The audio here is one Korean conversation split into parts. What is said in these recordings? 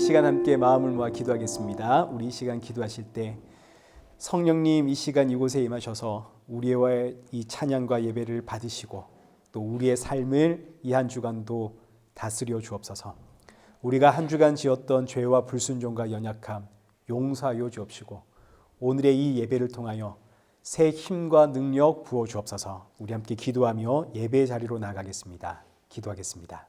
시간 함께 마음을 모아 기도하겠습니다. 우리 이 시간 기도하실 때 성령님 이 시간 이곳에 임하셔서 우리의 이 찬양과 예배를 받으시고 또 우리의 삶을 이 한 주간도 다스려 주옵소서. 우리가 한 주간 지었던 죄와 불순종과 연약함 용서하여 주옵시고 오늘의 이 예배를 통하여 새 힘과 능력 부어 주옵소서. 우리 함께 기도하며 예배 자리로 나가겠습니다. 기도하겠습니다.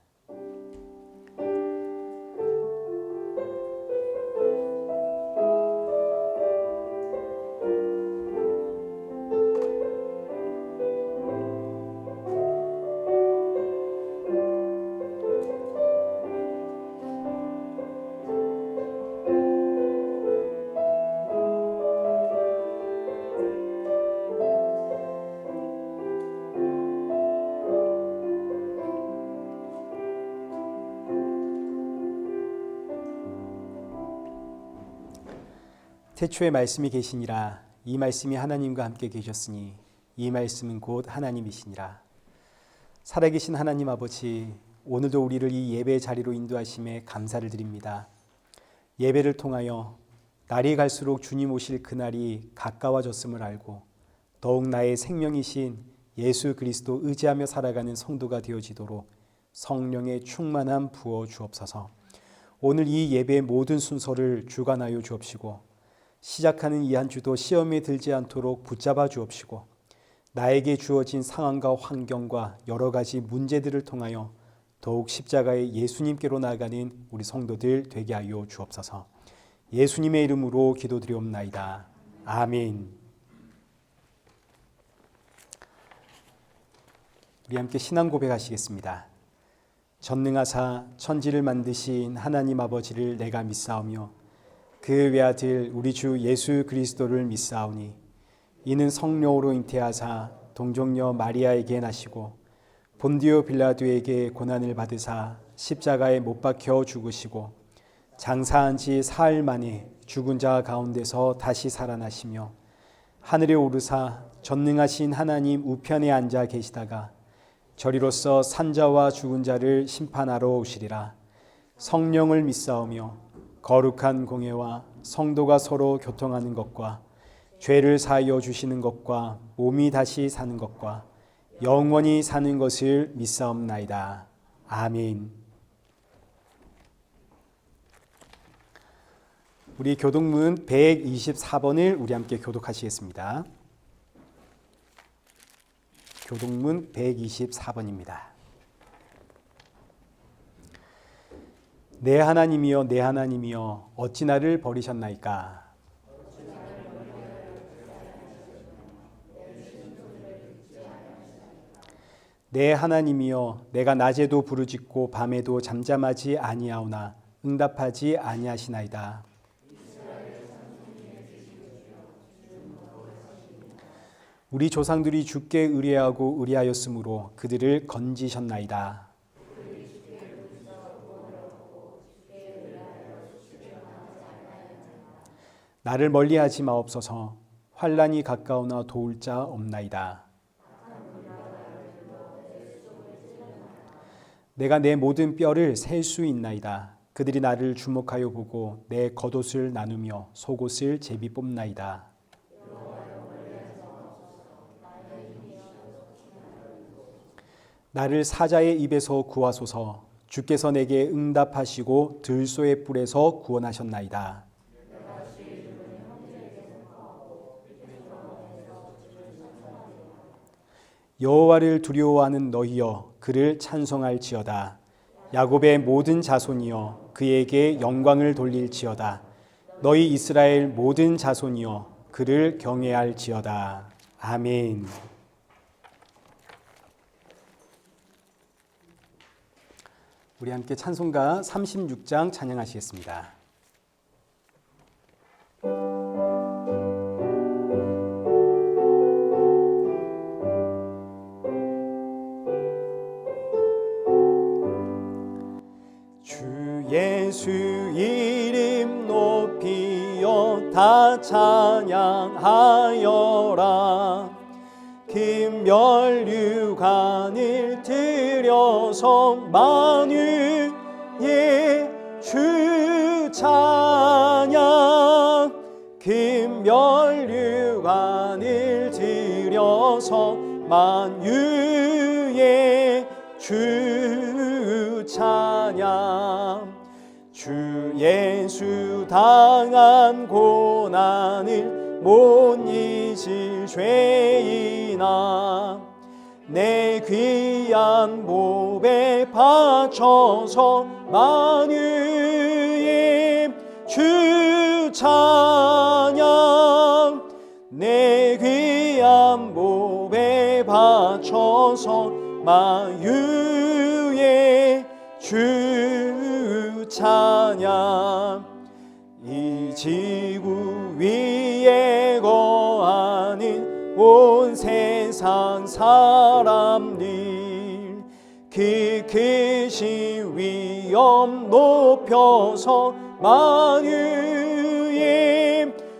태초에 말씀이 계시니라. 이 말씀이 하나님과 함께 계셨으니 이 말씀은 곧 하나님이시니라. 살아계신 하나님 아버지, 오늘도 우리를 이 예배 자리로 인도하심에 감사를 드립니다. 예배를 통하여 날이 갈수록 주님 오실 그날이 가까워졌음을 알고 더욱 나의 생명이신 예수 그리스도 의지하며 살아가는 성도가 되어지도록 성령의 충만함 부어 주옵소서. 오늘 이 예배의 모든 순서를 주관하여 주옵시고 시작하는 이 한 주도 시험에 들지 않도록 붙잡아 주옵시고 나에게 주어진 상황과 환경과 여러 가지 문제들을 통하여 더욱 십자가의 예수님께로 나아가는 우리 성도들 되게 하여 주옵소서. 예수님의 이름으로 기도드리옵나이다. 아멘. 우리 함께 신앙 고백하시겠습니다. 전능하사 천지를 만드신 하나님 아버지를 내가 믿사오며 그 외아들 우리 주 예수 그리스도를 믿사오니 이는 성령으로 잉태하사 동정녀 마리아에게 나시고 본디오 빌라도에게 고난을 받으사 십자가에 못 박혀 죽으시고 장사한 지 사흘 만에 죽은 자 가운데서 다시 살아나시며 하늘에 오르사 전능하신 하나님 우편에 앉아 계시다가 저리로서 산자와 죽은 자를 심판하러 오시리라. 성령을 믿사오며 거룩한 공예와 성도가 서로 교통하는 것과 죄를 사하여 주시는 것과 몸이 다시 사는 것과 영원히 사는 것을 믿사옵나이다. 아멘. 우리 교독문 124번을 우리 함께 교독하시겠습니다. 교독문 124번입니다. 내 하나님이여 내 하나님이여 어찌 나를 버리셨나이까. 내 하나님이여 내가 낮에도 부르짖고 밤에도 잠잠하지 아니하오나 응답하지 아니하시나이다. 우리 조상들이 주께 의뢰하고 의뢰하였으므로 그들을 건지셨나이다. 나를 멀리하지 마옵소서. 환난이 가까우나 도울 자 없나이다. 내가 내 모든 뼈를 셀 수 있나이다. 그들이 나를 주목하여 보고 내 겉옷을 나누며 속옷을 제비 뽑나이다. 나를 사자의 입에서 구하소서. 주께서 내게 응답하시고 들소의 뿔에서 구원하셨나이다. 여호와를 두려워하는 너희여 그를 찬송할지어다. 야곱의 모든 자손이여 그에게 영광을 돌릴지어다. 너희 이스라엘 모든 자손이여 그를 경외할지어다. 아멘. 우리 함께 찬송가 36장 찬양하시겠습니다. 예수 이름 높이여 다 찬양하여라. 금면류관을 들여서 만유의 주 찬양 금면류관을 들여서 만유의 주 찬양 주 예수 당한 고난을 못 잊을 죄인아 내 귀한 몸에 바쳐서 만유의 주 찬양 내 귀한 몸에 바쳐서 만유의 주 찬양 이 지구 위에 거하는 온 세상 사람들 그 크신 위엄 높여서 만유의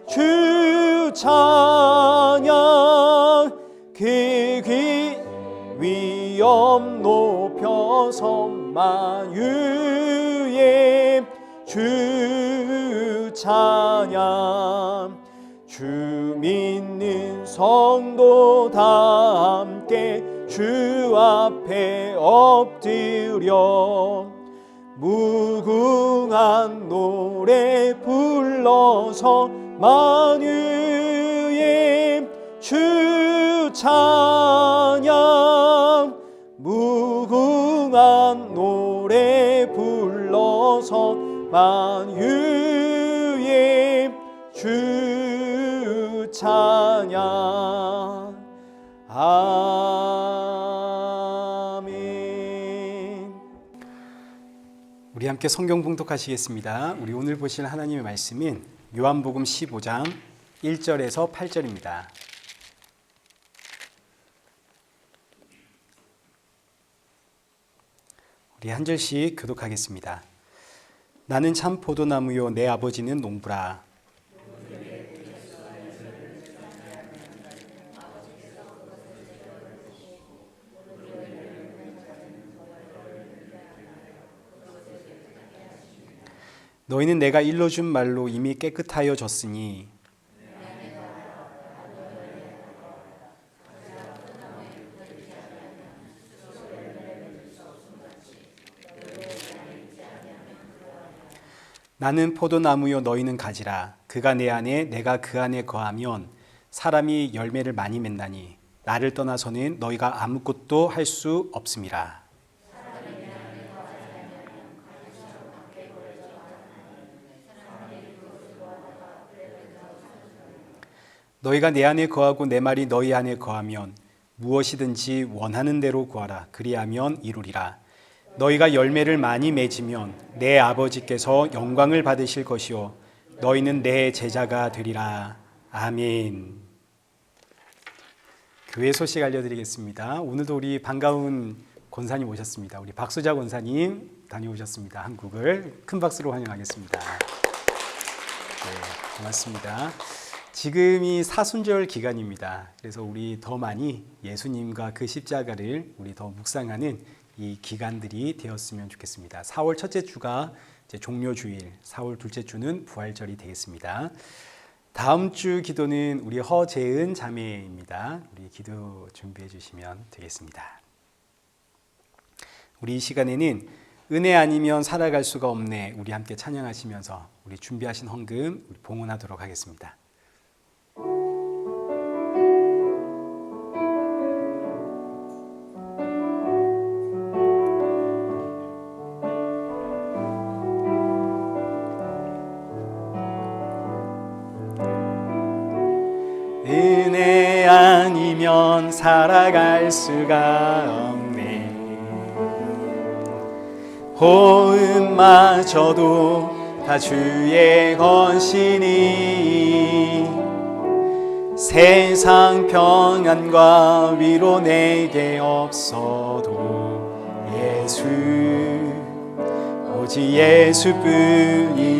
주 찬양 그 위엄 높여서 만유의 주 찬양 주 믿는 성도 다 함께 주 앞에 엎드려 무궁한 노래 불러서 만유의 주 찬양 무궁한 노래 불러서 만유의 주 찬양 아멘. 우리 함께 성경 봉독하시겠습니다. 우리 오늘 보실 하나님의 말씀은 요한복음 15장 1절에서 8절입니다. 우리 한 절씩 교독하겠습니다. 나는 참 포도나무요 내 아버지는 농부라. 너희는 내가 일러준 말로 이미 깨끗하여졌으니 나는 포도나무요 너희는 가지라. 그가 내 안에 내가 그 안에 거하면 사람이 열매를 많이 맺나니 나를 떠나서는 너희가 아무것도 할 수 없음이라. 너희가 내 안에 거하고 내 말이 너희 안에 거하면 무엇이든지 원하는 대로 구하라. 그리하면 이루리라. 너희가 열매를 많이 맺으면 내 아버지께서 영광을 받으실 것이요 너희는 내 제자가 되리라. 아멘. 교회 소식 알려드리겠습니다. 오늘도 우리 반가운 권사님 오셨습니다. 우리 박수자 권사님 다녀오셨습니다. 한국을 큰 박수로 환영하겠습니다. 네, 고맙습니다. 지금이 사순절 기간입니다. 그래서 우리 더 많이 예수님과 그 십자가를 우리 더 묵상하는 이 기간들이 되었으면 좋겠습니다. 4월 첫째 주가 이제 종료주일, 4월 둘째 주는 부활절이 되겠습니다. 다음 주 기도는 우리 허재은 자매입니다. 우리 기도 준비해 주시면 되겠습니다. 우리 이 시간에는 은혜 아니면 살아갈 수가 없네 우리 함께 찬양하시면서 우리 준비하신 헌금 우리 봉헌하도록 하겠습니다. 은혜 아니면 살아갈 수가 없네. 호흡마저도 다 주의 것이니 세상 평안과 위로 내게 없어도 예수 오직 예수뿐이네.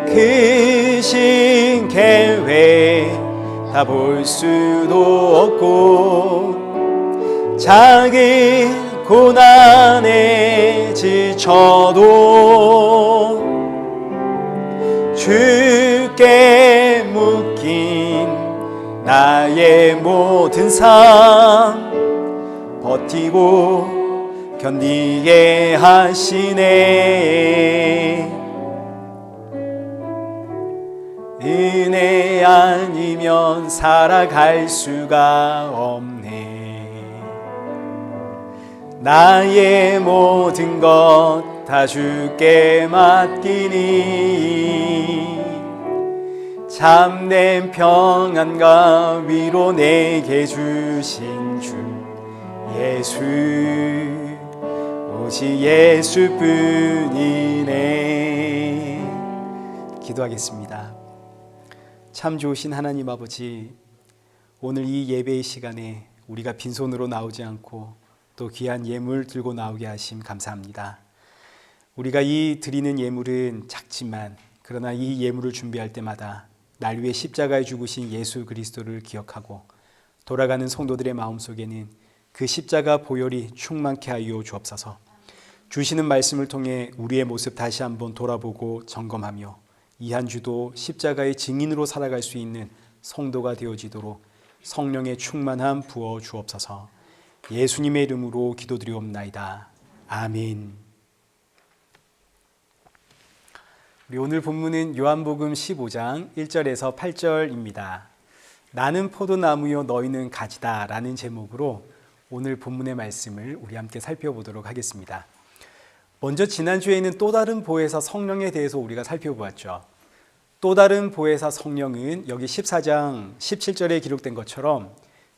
크신 계획 다 볼 수도 없고 작은 고난에 지쳐도 주께 묶인 나의 모든 삶 버티고 견디게 하시네. 은혜 아니면 살아갈 수가 없네. 나의 모든 것 다 주께 맡기니 참된 평안과 위로 내게 주신 주 예수, 오직 예수뿐이네. 기도하겠습니다. 참 좋으신 하나님 아버지, 오늘 이 예배의 시간에 우리가 빈손으로 나오지 않고 또 귀한 예물 들고 나오게 하심 감사합니다. 우리가 이 드리는 예물은 작지만 그러나 이 예물을 준비할 때마다 날 위해 십자가에 죽으신 예수 그리스도를 기억하고 돌아가는 성도들의 마음속에는 그 십자가 보혈이 충만케 하여 주옵소서. 주시는 말씀을 통해 우리의 모습 다시 한번 돌아보고 점검하며 이 한 주도 십자가의 증인으로 살아갈 수 있는 성도가 되어지도록 성령의 충만함 부어 주옵소서. 예수님의 이름으로 기도드리옵나이다. 아멘. 우리 오늘 본문은 요한복음 15장 1절에서 8절입니다. 나는 포도나무요 너희는 가지다 라는 제목으로 오늘 본문의 말씀을 우리 함께 살펴보도록 하겠습니다. 먼저 지난주에는 또 다른 보혜사 성령에 대해서 우리가 살펴보았죠. 또 다른 보혜사 성령은 여기 14장 17절에 기록된 것처럼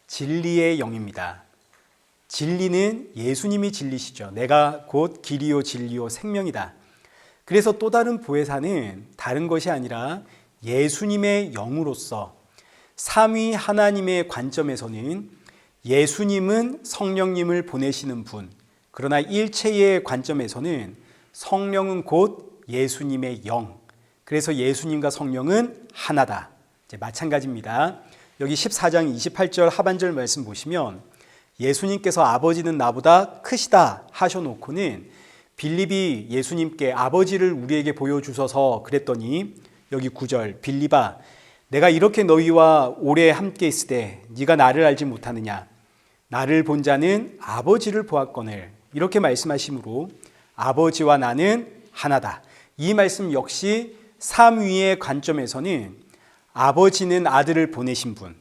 진리의 영입니다. 진리는 예수님이 진리시죠. 내가 곧 길이요 진리요 생명이다. 그래서 또 다른 보혜사는 다른 것이 아니라 예수님의 영으로서 삼위 하나님의 관점에서는 예수님은 성령님을 보내시는 분, 그러나 일체의 관점에서는 성령은 곧 예수님의 영, 그래서 예수님과 성령은 하나다. 이제 마찬가지입니다. 여기 14장 28절 하반절 말씀 보시면 예수님께서 아버지는 나보다 크시다 하셔놓고는 빌립이 예수님께 아버지를 우리에게 보여주셔서 그랬더니 여기 9절 빌립아 내가 이렇게 너희와 오래 함께 있을 때 네가 나를 알지 못하느냐 나를 본 자는 아버지를 보았거늘 이렇게 말씀하시므로 아버지와 나는 하나다. 이 말씀 역시 삼위의 관점에서는 아버지는 아들을 보내신 분,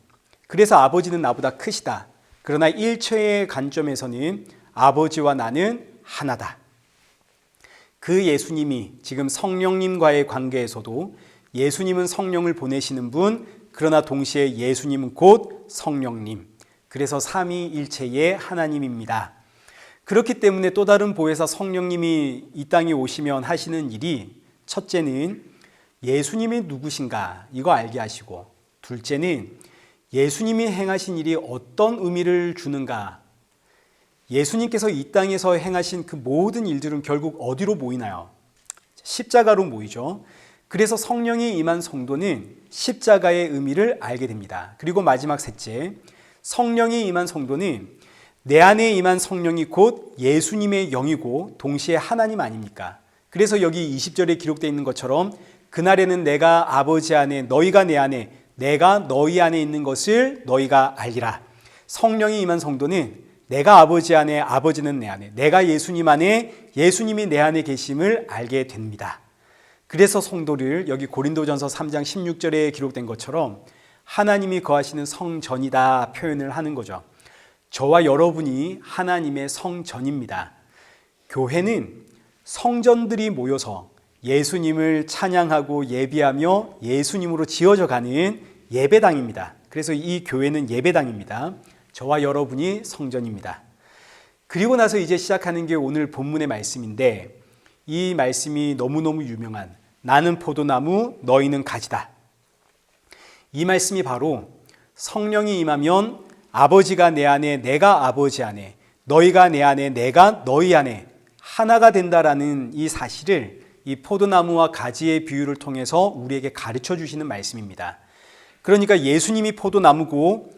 그래서 아버지는 나보다 크시다. 그러나 일체의 관점에서는 아버지와 나는 하나다. 그 예수님이 지금 성령님과의 관계에서도 예수님은 성령을 보내시는 분, 그러나 동시에 예수님은 곧 성령님, 그래서 삼위일체의 하나님입니다. 그렇기 때문에 또 다른 보혜사 성령님이 이 땅에 오시면 하시는 일이 첫째는 예수님이 누구신가 이거 알게 하시고, 둘째는 예수님이 행하신 일이 어떤 의미를 주는가. 예수님께서 이 땅에서 행하신 그 모든 일들은 결국 어디로 모이나요? 십자가로 모이죠. 그래서 성령이 임한 성도는 십자가의 의미를 알게 됩니다. 그리고 마지막 셋째, 성령이 임한 성도는 내 안에 임한 성령이 곧 예수님의 영이고 동시에 하나님 아닙니까? 그래서 여기 20절에 기록되어 있는 것처럼 그날에는 내가 아버지 안에 너희가 내 안에 내가 너희 안에 있는 것을 너희가 알리라. 성령이 임한 성도는 내가 아버지 안에 아버지는 내 안에 내가 예수님 안에 예수님이 내 안에 계심을 알게 됩니다. 그래서 성도를 여기 고린도전서 3장 16절에 기록된 것처럼 하나님이 거하시는 성전이다 표현을 하는 거죠. 저와 여러분이 하나님의 성전입니다. 교회는 성전들이 모여서 예수님을 찬양하고 예비하며 예수님으로 지어져 가는 예배당입니다. 그래서 이 교회는 예배당입니다. 저와 여러분이 성전입니다. 그리고 나서 이제 시작하는 게 오늘 본문의 말씀인데, 이 말씀이 너무너무 유명한 나는 포도나무 너희는 가지다. 이 말씀이 바로 성령이 임하면 아버지가 내 안에 내가 아버지 안에 너희가 내 안에 내가 너희 안에 하나가 된다라는 이 사실을 이 포도나무와 가지의 비유를 통해서 우리에게 가르쳐 주시는 말씀입니다. 그러니까 예수님이 포도나무고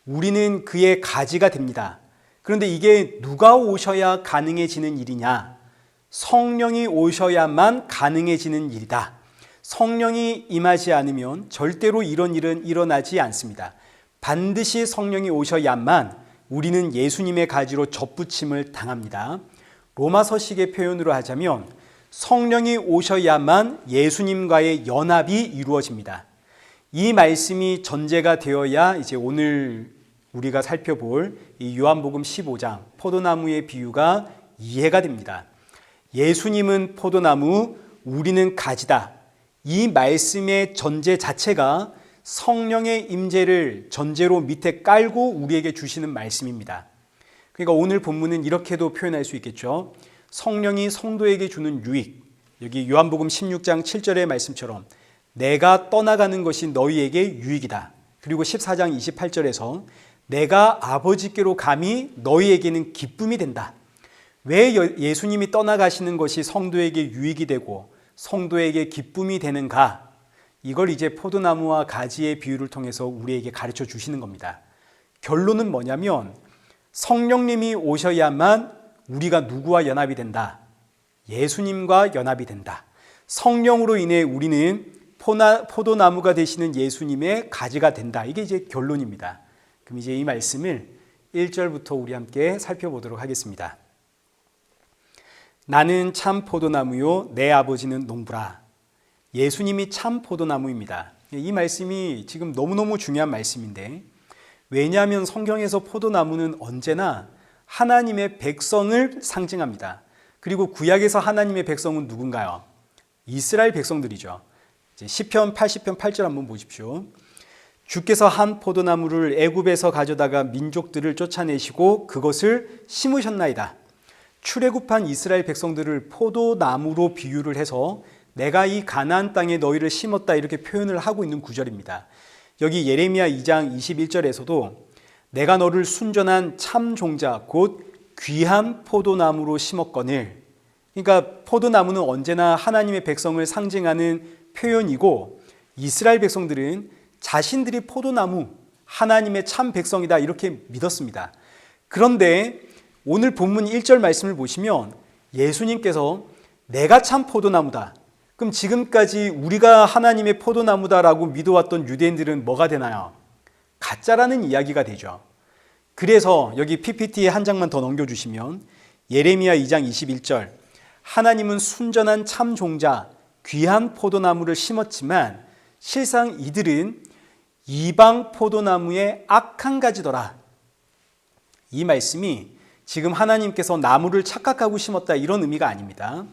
우리는 그의 가지가 됩니다. 그런데 이게 누가 오셔야 가능해지는 일이냐? 성령이 오셔야만 가능해지는 일이다. 성령이 임하지 않으면 절대로 이런 일은 일어나지 않습니다. 반드시 성령이 오셔야만 우리는 예수님의 가지로 접붙임을 당합니다. 로마서식의 표현으로 하자면 성령이 오셔야만 예수님과의 연합이 이루어집니다. 이 말씀이 전제가 되어야 이제 오늘 우리가 살펴볼 이 요한복음 15장 포도나무의 비유가 이해가 됩니다. 예수님은 포도나무, 우리는 가지다. 이 말씀의 전제 자체가 성령의 임재를 전제로 밑에 깔고 우리에게 주시는 말씀입니다. 그러니까 오늘 본문은 이렇게도 표현할 수 있겠죠. 성령이 성도에게 주는 유익, 여기 요한복음 16장 7절의 말씀처럼 내가 떠나가는 것이 너희에게 유익이다. 그리고 14장 28절에서 내가 아버지께로 감히 너희에게는 기쁨이 된다. 왜 예수님이 떠나가시는 것이 성도에게 유익이 되고 성도에게 기쁨이 되는가? 이걸 이제 포도나무와 가지의 비유를 통해서 우리에게 가르쳐 주시는 겁니다. 결론은 뭐냐면 성령님이 오셔야만 우리가 누구와 연합이 된다? 예수님과 연합이 된다. 성령으로 인해 우리는 포도나무가 되시는 예수님의 가지가 된다. 이게 이제 결론입니다. 그럼 이제 이 말씀을 1절부터 우리 함께 살펴보도록 하겠습니다. 나는 참 포도나무요 내 아버지는 농부라. 예수님이 참 포도나무입니다. 이 말씀이 지금 너무너무 중요한 말씀인데, 왜냐하면 성경에서 포도나무는 언제나 하나님의 백성을 상징합니다. 그리고 구약에서 하나님의 백성은 누군가요? 이스라엘 백성들이죠. 시편 80편 8절 한번 보십시오. 주께서 한 포도나무를 애굽에서 가져다가 민족들을 쫓아내시고 그것을 심으셨나이다. 출애굽한 이스라엘 백성들을 포도나무로 비유를 해서 내가 이 가나안 땅에 너희를 심었다 이렇게 표현을 하고 있는 구절입니다. 여기 예레미야 2장 21절에서도 내가 너를 순전한 참 종자 곧 귀한 포도나무로 심었거늘. 그러니까 포도나무는 언제나 하나님의 백성을 상징하는 표현이고 이스라엘 백성들은 자신들이 포도나무, 하나님의 참 백성이다 이렇게 믿었습니다. 그런데 오늘 본문 1절 말씀을 보시면 예수님께서 내가 참 포도나무다. 그럼 지금까지 우리가 하나님의 포도나무다라고 믿어왔던 유대인들은 뭐가 되나요? 가짜라는 이야기가 되죠. 그래서 여기 PPT에 한 장만 더 넘겨주시면 예레미야 2장 21절 하나님은 순전한 참 종자 귀한 포도나무를 심었지만 실상 이들은 이방 포도나무의 악한 가지더라. 이 말씀이 지금 하나님께서 나무를 착각하고 심었다 이런 의미가 아닙니다.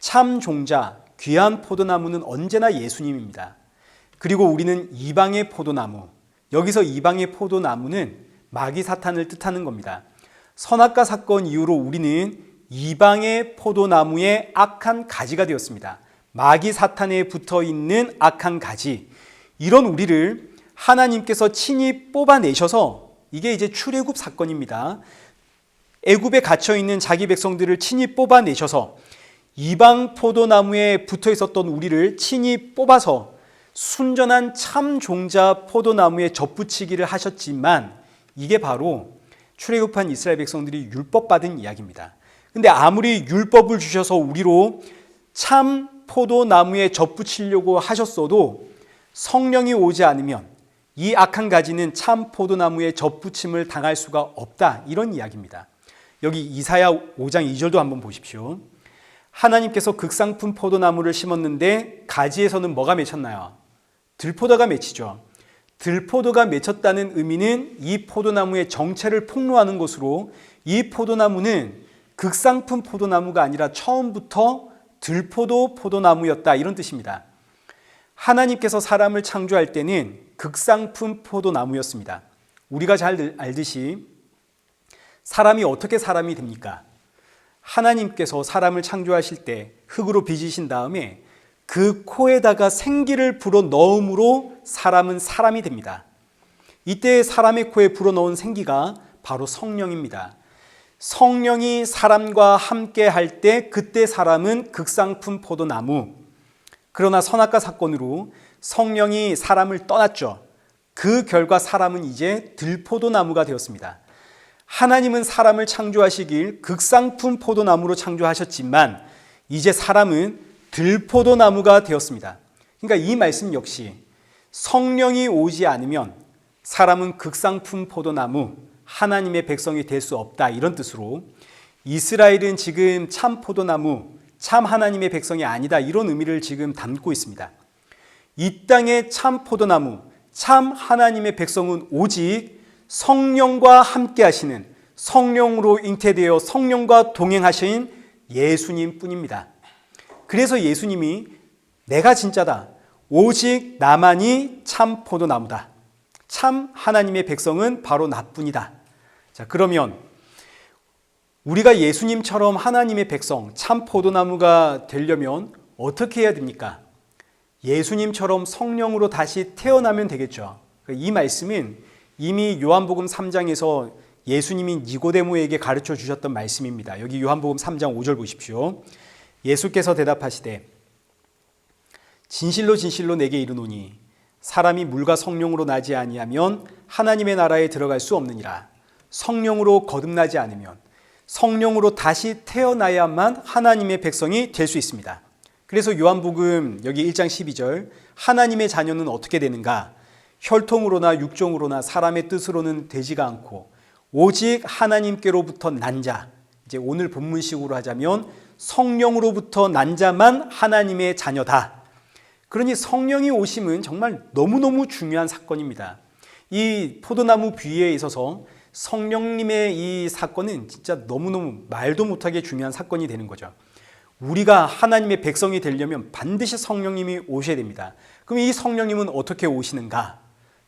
참 종자, 귀한 포도나무는 언제나 예수님입니다. 그리고 우리는 이방의 포도나무, 여기서 이방의 포도나무는 마귀 사탄을 뜻하는 겁니다. 선악과 사건 이후로 우리는 이방의 포도나무의 악한 가지가 되었습니다. 마귀 사탄에 붙어있는 악한 가지, 이런 우리를 하나님께서 친히 뽑아내셔서 이게 이제 출애굽 사건입니다. 애굽에 갇혀있는 자기 백성들을 친히 뽑아내셔서 이방 포도나무에 붙어 있었던 우리를 친히 뽑아서 순전한 참 종자 포도나무에 접붙이기를 하셨지만 이게 바로 출애굽한 이스라엘 백성들이 율법 받은 이야기입니다. 근데 아무리 율법을 주셔서 우리로 참 포도나무에 접붙이려고 하셨어도 성령이 오지 않으면 이 악한 가지는 참 포도나무에 접붙임을 당할 수가 없다 이런 이야기입니다. 여기 이사야 5장 2절도 한번 보십시오. 하나님께서 극상품 포도나무를 심었는데 가지에서는 뭐가 맺혔나요? 들포도가 맺히죠. 들포도가 맺혔다는 의미는 이 포도나무의 정체를 폭로하는 것으로 이 포도나무는 극상품 포도나무가 아니라 처음부터 들포도 포도나무였다 이런 뜻입니다. 하나님께서 사람을 창조할 때는 극상품 포도나무였습니다. 우리가 잘 알듯이 사람이 어떻게 사람이 됩니까? 하나님께서 사람을 창조하실 때 흙으로 빚으신 다음에 그 코에다가 생기를 불어 넣음으로 사람은 사람이 됩니다. 이때 사람의 코에 불어 넣은 생기가 바로 성령입니다. 성령이 사람과 함께 할 때 그때 사람은 극상품 포도나무. 그러나 선악과 사건으로 성령이 사람을 떠났죠. 그 결과 사람은 이제 들포도나무가 되었습니다. 하나님은 사람을 창조하시길 극상품 포도나무로 창조하셨지만 이제 사람은 들포도나무가 되었습니다. 그러니까 이 말씀 역시 성령이 오지 않으면 사람은 극상품 포도나무, 하나님의 백성이 될 수 없다, 이런 뜻으로 이스라엘은 지금 참 포도나무, 참 하나님의 백성이 아니다, 이런 의미를 지금 담고 있습니다. 이 땅의 참 포도나무, 참 하나님의 백성은 오직 성령과 함께 하시는, 성령으로 잉태되어 성령과 동행하신 예수님 뿐입니다. 그래서 예수님이 내가 진짜다, 오직 나만이 참 포도나무다, 참 하나님의 백성은 바로 나뿐이다. 자, 그러면 우리가 예수님처럼 하나님의 백성, 참 포도나무가 되려면 어떻게 해야 됩니까? 예수님처럼 성령으로 다시 태어나면 되겠죠. 이 말씀은 이미 요한복음 3장에서 예수님이 니고데모에게 가르쳐 주셨던 말씀입니다. 여기 요한복음 3장 5절 보십시오. 예수께서 대답하시되 진실로 진실로 내게 이르노니 사람이 물과 성령으로 나지 아니하면 하나님의 나라에 들어갈 수 없느니라. 성령으로 거듭나지 않으면, 성령으로 다시 태어나야만 하나님의 백성이 될 수 있습니다. 그래서 요한복음 여기 1장 12절, 하나님의 자녀는 어떻게 되는가? 혈통으로나 육종으로나 사람의 뜻으로는 되지가 않고 오직 하나님께로부터 난 자, 이제 오늘 본문식으로 하자면 성령으로부터 난 자만 하나님의 자녀다. 그러니 성령이 오심은 정말 너무너무 중요한 사건입니다. 이 포도나무 비유에 있어서 성령님의 이 사건은 진짜 너무너무 말도 못하게 중요한 사건이 되는 거죠. 우리가 하나님의 백성이 되려면 반드시 성령님이 오셔야 됩니다. 그럼 이 성령님은 어떻게 오시는가?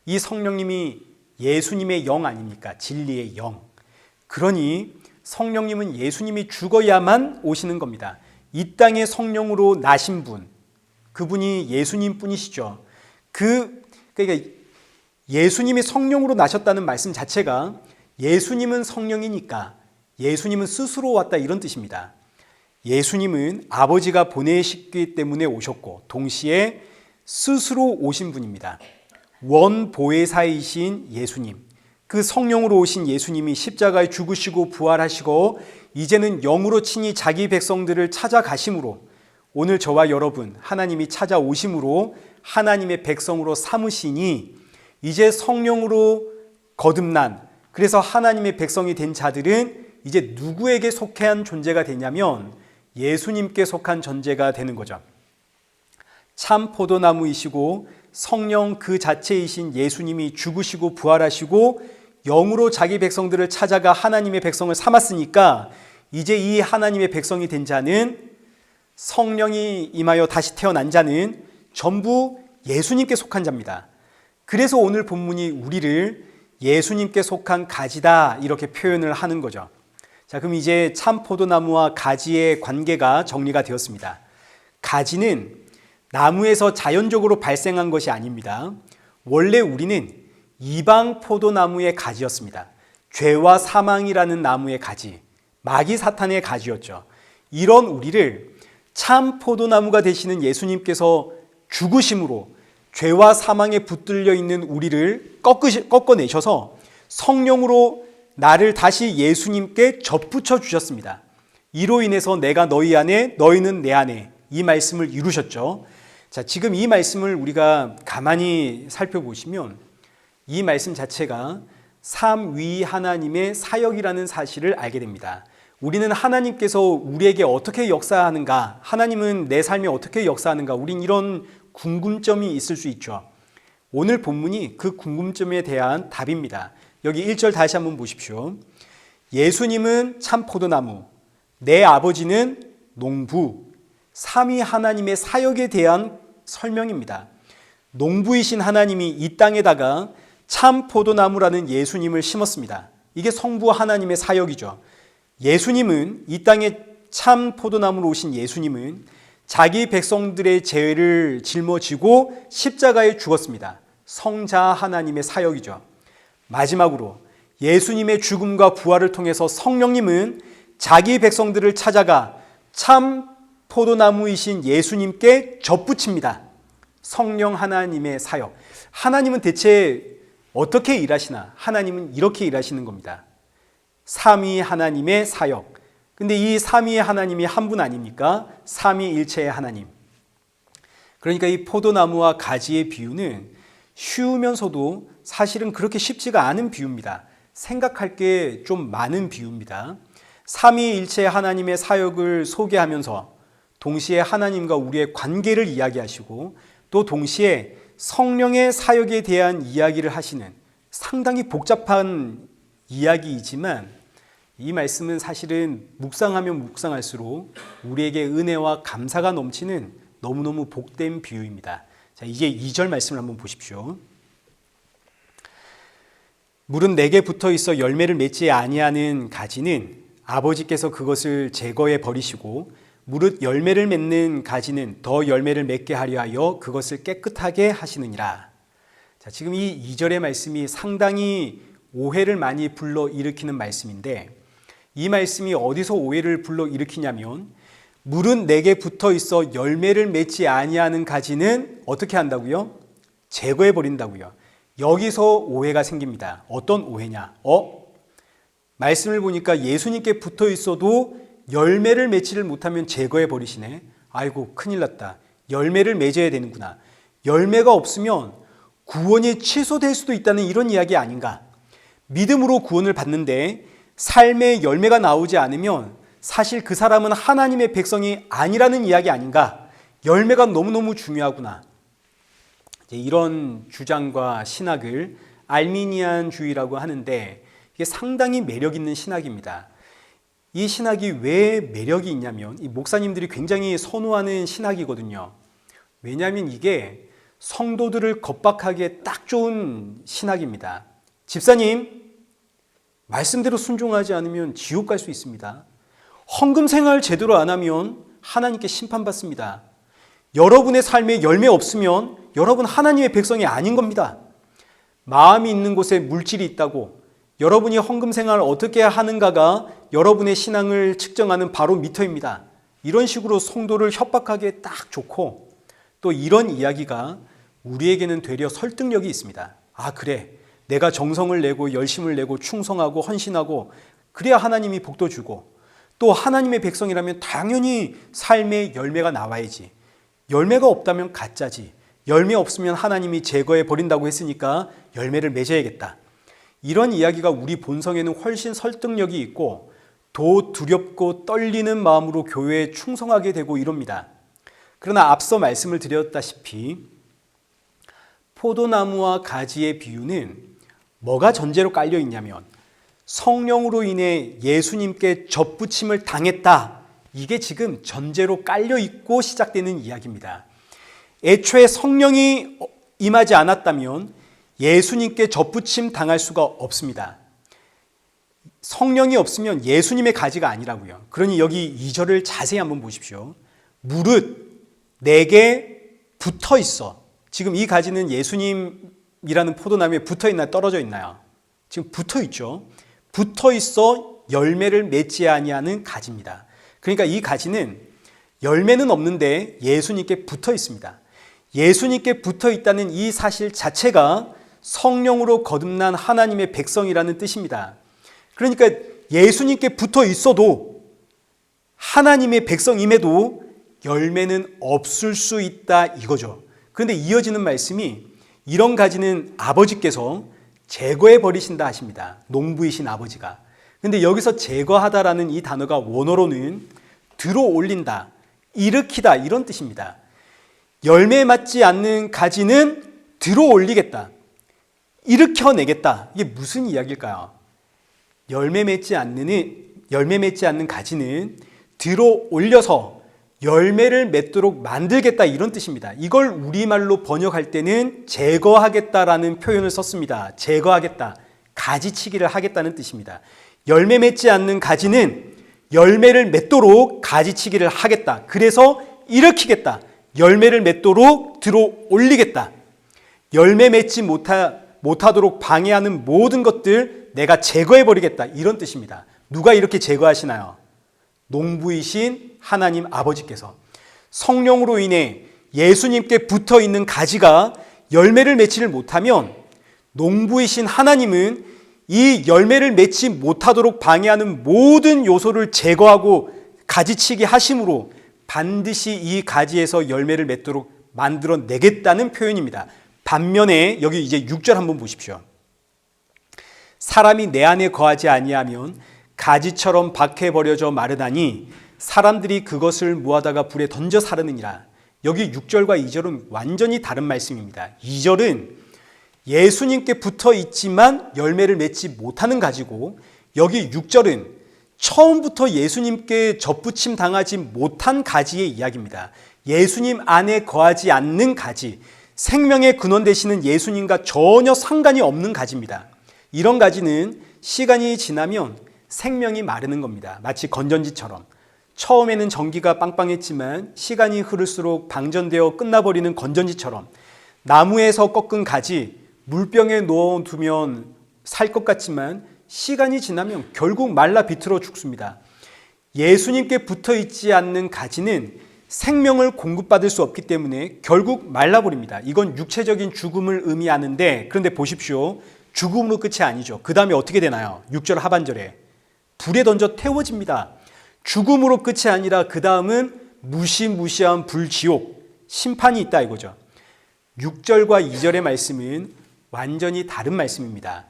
이 성령님이 예수님의 영 아닙니까? 진리의 영. 그러니 성령님은 예수님이 죽어야만 오시는 겁니다. 이 땅에 성령으로 나신 분, 그분이 예수님 뿐이시죠. 그러니까 예수님이 성령으로 나셨다는 말씀 자체가 예수님은 성령이니까 예수님은 스스로 왔다, 이런 뜻입니다. 예수님은 아버지가 보내셨기 때문에 오셨고 동시에 스스로 오신 분입니다. 원보혜사이신 예수님, 그 성령으로 오신 예수님이 십자가에 죽으시고 부활하시고 이제는 영으로 친히 자기 백성들을 찾아가심으로 오늘 저와 여러분 하나님이 찾아오심으로 하나님의 백성으로 삼으시니 이제 성령으로 거듭난, 그래서 하나님의 백성이 된 자들은 이제 누구에게 속한 존재가 되냐면 예수님께 속한 존재가 되는 거죠. 참 포도나무이시고 성령 그 자체이신 예수님이 죽으시고 부활하시고 영으로 자기 백성들을 찾아가 하나님의 백성을 삼았으니까 이제 이 하나님의 백성이 된 자는, 성령이 임하여 다시 태어난 자는 전부 예수님께 속한 자입니다. 그래서 오늘 본문이 우리를 예수님께 속한 가지다, 이렇게 표현을 하는 거죠. 자, 그럼 이제 참 포도나무와 가지의 관계가 정리가 되었습니다. 가지는 나무에서 자연적으로 발생한 것이 아닙니다. 원래 우리는 이방 포도나무의 가지였습니다. 죄와 사망이라는 나무의 가지, 마귀 사탄의 가지였죠. 이런 우리를 참 포도나무가 되시는 예수님께서 죽으심으로 죄와 사망에 붙들려 있는 우리를 꺾어내셔서 성령으로 나를 다시 예수님께 접붙여 주셨습니다. 이로 인해서 내가 너희 안에, 너희는 내 안에, 이 말씀을 이루셨죠. 자, 지금 이 말씀을 우리가 가만히 살펴보시면 이 말씀 자체가 삼위 하나님의 사역이라는 사실을 알게 됩니다. 우리는 하나님께서 우리에게 어떻게 역사하는가, 하나님은 내 삶에 어떻게 역사하는가, 우린 이런 궁금점이 있을 수 있죠. 오늘 본문이 그 궁금점에 대한 답입니다. 여기 1절 다시 한번 보십시오. 예수님은 참 포도나무, 내 아버지는 농부, 삼위 하나님의 사역에 대한 설명입니다. 농부이신 하나님이 이 땅에다가 참 포도나무라는 예수님을 심었습니다. 이게 성부 하나님의 사역이죠. 예수님은, 이 땅에 참 포도나무로 오신 예수님은 자기 백성들의 죄를 짊어지고 십자가에 죽었습니다. 성자 하나님의 사역이죠. 마지막으로 예수님의 죽음과 부활을 통해서 성령님은 자기 백성들을 찾아가 참 포도나무이신 예수님께 접붙입니다. 성령 하나님의 사역. 하나님은 대체 어떻게 일하시나? 하나님은 이렇게 일하시는 겁니다. 삼위 하나님의 사역. 근데 이 삼위 하나님이 한 분 아닙니까? 삼위일체의 하나님. 그러니까 이 포도나무와 가지의 비유는 쉬우면서도 사실은 그렇게 쉽지가 않은 비유입니다. 생각할 게 좀 많은 비유입니다. 삼위일체 하나님의 사역을 소개하면서 동시에 하나님과 우리의 관계를 이야기하시고 또 동시에 성령의 사역에 대한 이야기를 하시는 상당히 복잡한 이야기이지만 이 말씀은 사실은 묵상하면 묵상할수록 우리에게 은혜와 감사가 넘치는 너무너무 복된 비유입니다. 자, 이게 2절 말씀을 한번 보십시오. 물은 내게 붙어 있어 열매를 맺지 아니하는 가지는 아버지께서 그것을 제거해 버리시고 무릇 열매를 맺는 가지는 더 열매를 맺게 하려 하여 그것을 깨끗하게 하시느니라. 자, 지금 이 2절의 말씀이 상당히 오해를 많이 불러일으키는 말씀인데 이 말씀이 어디서 오해를 불러일으키냐면 물은 내게 붙어 있어 열매를 맺지 아니하는 가지는 어떻게 한다고요? 제거해 버린다고요. 여기서 오해가 생깁니다. 어떤 오해냐? 말씀을 보니까 예수님께 붙어 있어도 열매를 맺지를 못하면 제거해 버리시네. 아이고 큰일 났다. 열매를 맺어야 되는구나. 열매가 없으면 구원이 취소될 수도 있다는 이런 이야기 아닌가? 믿음으로 구원을 받는데 삶의 열매가 나오지 않으면 사실 그 사람은 하나님의 백성이 아니라는 이야기 아닌가? 열매가 너무너무 중요하구나. 이런 주장과 신학을 알미니안주의라고 하는데 이게 상당히 매력 있는 신학입니다. 이 신학이 왜 매력이 있냐면 이 목사님들이 굉장히 선호하는 신학이거든요. 왜냐하면 이게 성도들을 겁박하기에 딱 좋은 신학입니다. 집사님, 말씀대로 순종하지 않으면 지옥 갈 수 있습니다. 헌금 생활 제대로 안 하면 하나님께 심판받습니다. 여러분의 삶에 열매 없으면 여러분 하나님의 백성이 아닌 겁니다. 마음이 있는 곳에 물질이 있다고 여러분이 헌금 생활을 어떻게 하는가가 여러분의 신앙을 측정하는 바로 미터입니다. 이런 식으로 성도를 협박하기에 딱 좋고 또 이런 이야기가 우리에게는 되려 설득력이 있습니다. 아, 그래. 내가 정성을 내고 열심을 내고 충성하고 헌신하고 그래야 하나님이 복도 주고 또 하나님의 백성이라면 당연히 삶의 열매가 나와야지. 열매가 없다면 가짜지. 열매 없으면 하나님이 제거해 버린다고 했으니까 열매를 맺어야겠다. 이런 이야기가 우리 본성에는 훨씬 설득력이 있고 더 두렵고 떨리는 마음으로 교회에 충성하게 되고 이럽니다. 그러나 앞서 말씀을 드렸다시피 포도나무와 가지의 비유는 뭐가 전제로 깔려 있냐면 성령으로 인해 예수님께 접붙임을 당했다. 이게 지금 전제로 깔려 있고 시작되는 이야기입니다. 애초에 성령이 임하지 않았다면 예수님께 접붙임 당할 수가 없습니다. 성령이 없으면 예수님의 가지가 아니라고요. 그러니 여기 2절을 자세히 한번 보십시오. 무릇 내게 붙어 있어. 지금 이 가지는 예수님이라는 포도나무에 붙어 있나요? 떨어져 있나요? 지금 붙어 있죠. 붙어 있어 열매를 맺지 아니하는 가지입니다. 그러니까 이 가지는 열매는 없는데 예수님께 붙어 있습니다. 예수님께 붙어 있다는 이 사실 자체가 성령으로 거듭난 하나님의 백성이라는 뜻입니다. 그러니까 예수님께 붙어 있어도 하나님의 백성임에도 열매는 없을 수 있다 이거죠. 그런데 이어지는 말씀이 이런 가지는 아버지께서 제거해 버리신다 하십니다. 농부이신 아버지가. 그런데 여기서 제거하다라는 이 단어가 원어로는 들어 올린다, 일으키다 이런 뜻입니다. 열매 맺지 않는 가지는 들어 올리겠다, 일으켜내겠다. 이게 무슨 이야기일까요? 열매 맺지 않는 가지는 들어 올려서 열매를 맺도록 만들겠다 이런 뜻입니다. 이걸 우리말로 번역할 때는 제거하겠다라는 표현을 썼습니다. 제거하겠다, 가지치기를 하겠다는 뜻입니다. 열매 맺지 않는 가지는 열매를 맺도록 가지치기를 하겠다. 그래서 일으키겠다. 열매를 맺도록 들어 올리겠다. 열매 맺지 못하도록 방해하는 모든 것들 내가 제거해버리겠다. 이런 뜻입니다. 누가 이렇게 제거하시나요? 농부이신 하나님 아버지께서. 성령으로 인해 예수님께 붙어있는 가지가 열매를 맺지를 못하면 농부이신 하나님은 이 열매를 맺지 못하도록 방해하는 모든 요소를 제거하고 가지치기 하심으로 반드시 이 가지에서 열매를 맺도록 만들어내겠다는 표현입니다. 반면에 여기 이제 6절 한번 보십시오. 사람이 내 안에 거하지 아니하면 가지처럼 박해 버려져 마르다니 사람들이 그것을 모아다가 불에 던져 사르느니라. 여기 6절과 2절은 완전히 다른 말씀입니다. 2절은 예수님께 붙어 있지만 열매를 맺지 못하는 가지고, 여기 6절은 처음부터 예수님께 접붙임 당하지 못한 가지의 이야기입니다. 예수님 안에 거하지 않는 가지, 생명의 근원 되시는 예수님과 전혀 상관이 없는 가지입니다. 이런 가지는 시간이 지나면 생명이 마르는 겁니다. 마치 건전지처럼 처음에는 전기가 빵빵했지만 시간이 흐를수록 방전되어 끝나버리는 건전지처럼, 나무에서 꺾은 가지 물병에 넣어두면 살 것 같지만 시간이 지나면 결국 말라 비틀어 죽습니다. 예수님께 붙어 있지 않는 가지는 생명을 공급받을 수 없기 때문에 결국 말라버립니다. 이건 육체적인 죽음을 의미하는데, 그런데 보십시오. 죽음으로 끝이 아니죠. 그 다음에 어떻게 되나요? 6절 하반절에 불에 던져 태워집니다. 죽음으로 끝이 아니라 그 다음은 무시무시한 불지옥, 심판이 있다 이거죠. 6절과 2절의 말씀은 완전히 다른 말씀입니다.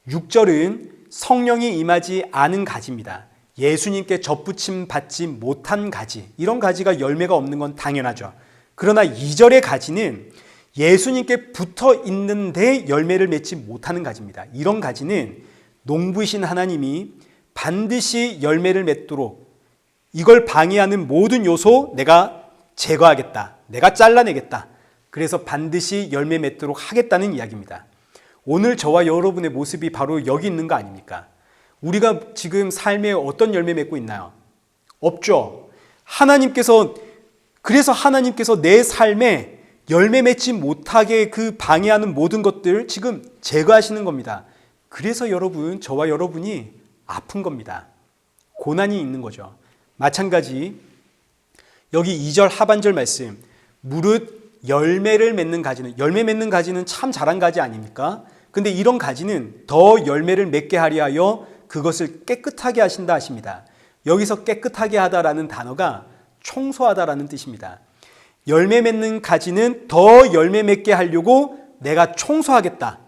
6절은 성령이 임하지 않은 가지입니다. 예수님께 접붙임 받지 못한 가지, 이런 가지가 열매가 없는 건 당연하죠. 그러나 2절의 가지는 예수님께 붙어 있는데 열매를 맺지 못하는 가지입니다. 이런 가지는 농부이신 하나님이 반드시 열매를 맺도록 이걸 방해하는 모든 요소 내가 제거하겠다, 내가 잘라내겠다, 그래서 반드시 열매 맺도록 하겠다는 이야기입니다. 오늘 저와 여러분의 모습이 바로 여기 있는 거 아닙니까? 우리가 지금 삶에 어떤 열매 맺고 있나요? 없죠. 그래서 하나님께서 내 삶에 열매 맺지 못하게 그 방해하는 모든 것들 지금 제거하시는 겁니다. 그래서 저와 여러분이 아픈 겁니다. 고난이 있는 거죠. 마찬가지 여기 2절 하반절 말씀, 무릇 열매 맺는 가지는 참 잘한 가지 아닙니까? 근데 이런 가지는 더 열매를 맺게 하려 하여 그것을 깨끗하게 하신다 하십니다. 여기서 깨끗하게 하다라는 단어가 청소하다라는 뜻입니다. 열매 맺는 가지는 더 열매 맺게 하려고 내가 청소하겠다.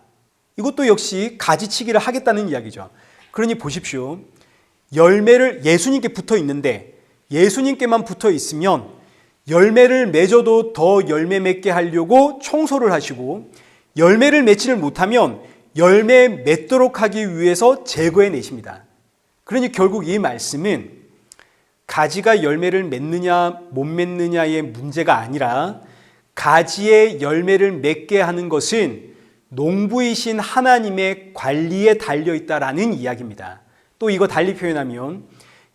이것도 역시 가지치기를 하겠다는 이야기죠. 그러니 보십시오. 열매를 예수님께 붙어 있는데, 예수님께만 붙어 있으면 열매를 맺어도 더 열매 맺게 하려고 청소를 하시고, 열매를 맺지를 못하면 열매 맺도록 하기 위해서 제거해 내십니다. 그러니 결국 이 말씀은 가지가 열매를 맺느냐 못 맺느냐의 문제가 아니라 가지의 열매를 맺게 하는 것은 농부이신 하나님의 관리에 달려있다라는 이야기입니다. 또 이거 달리 표현하면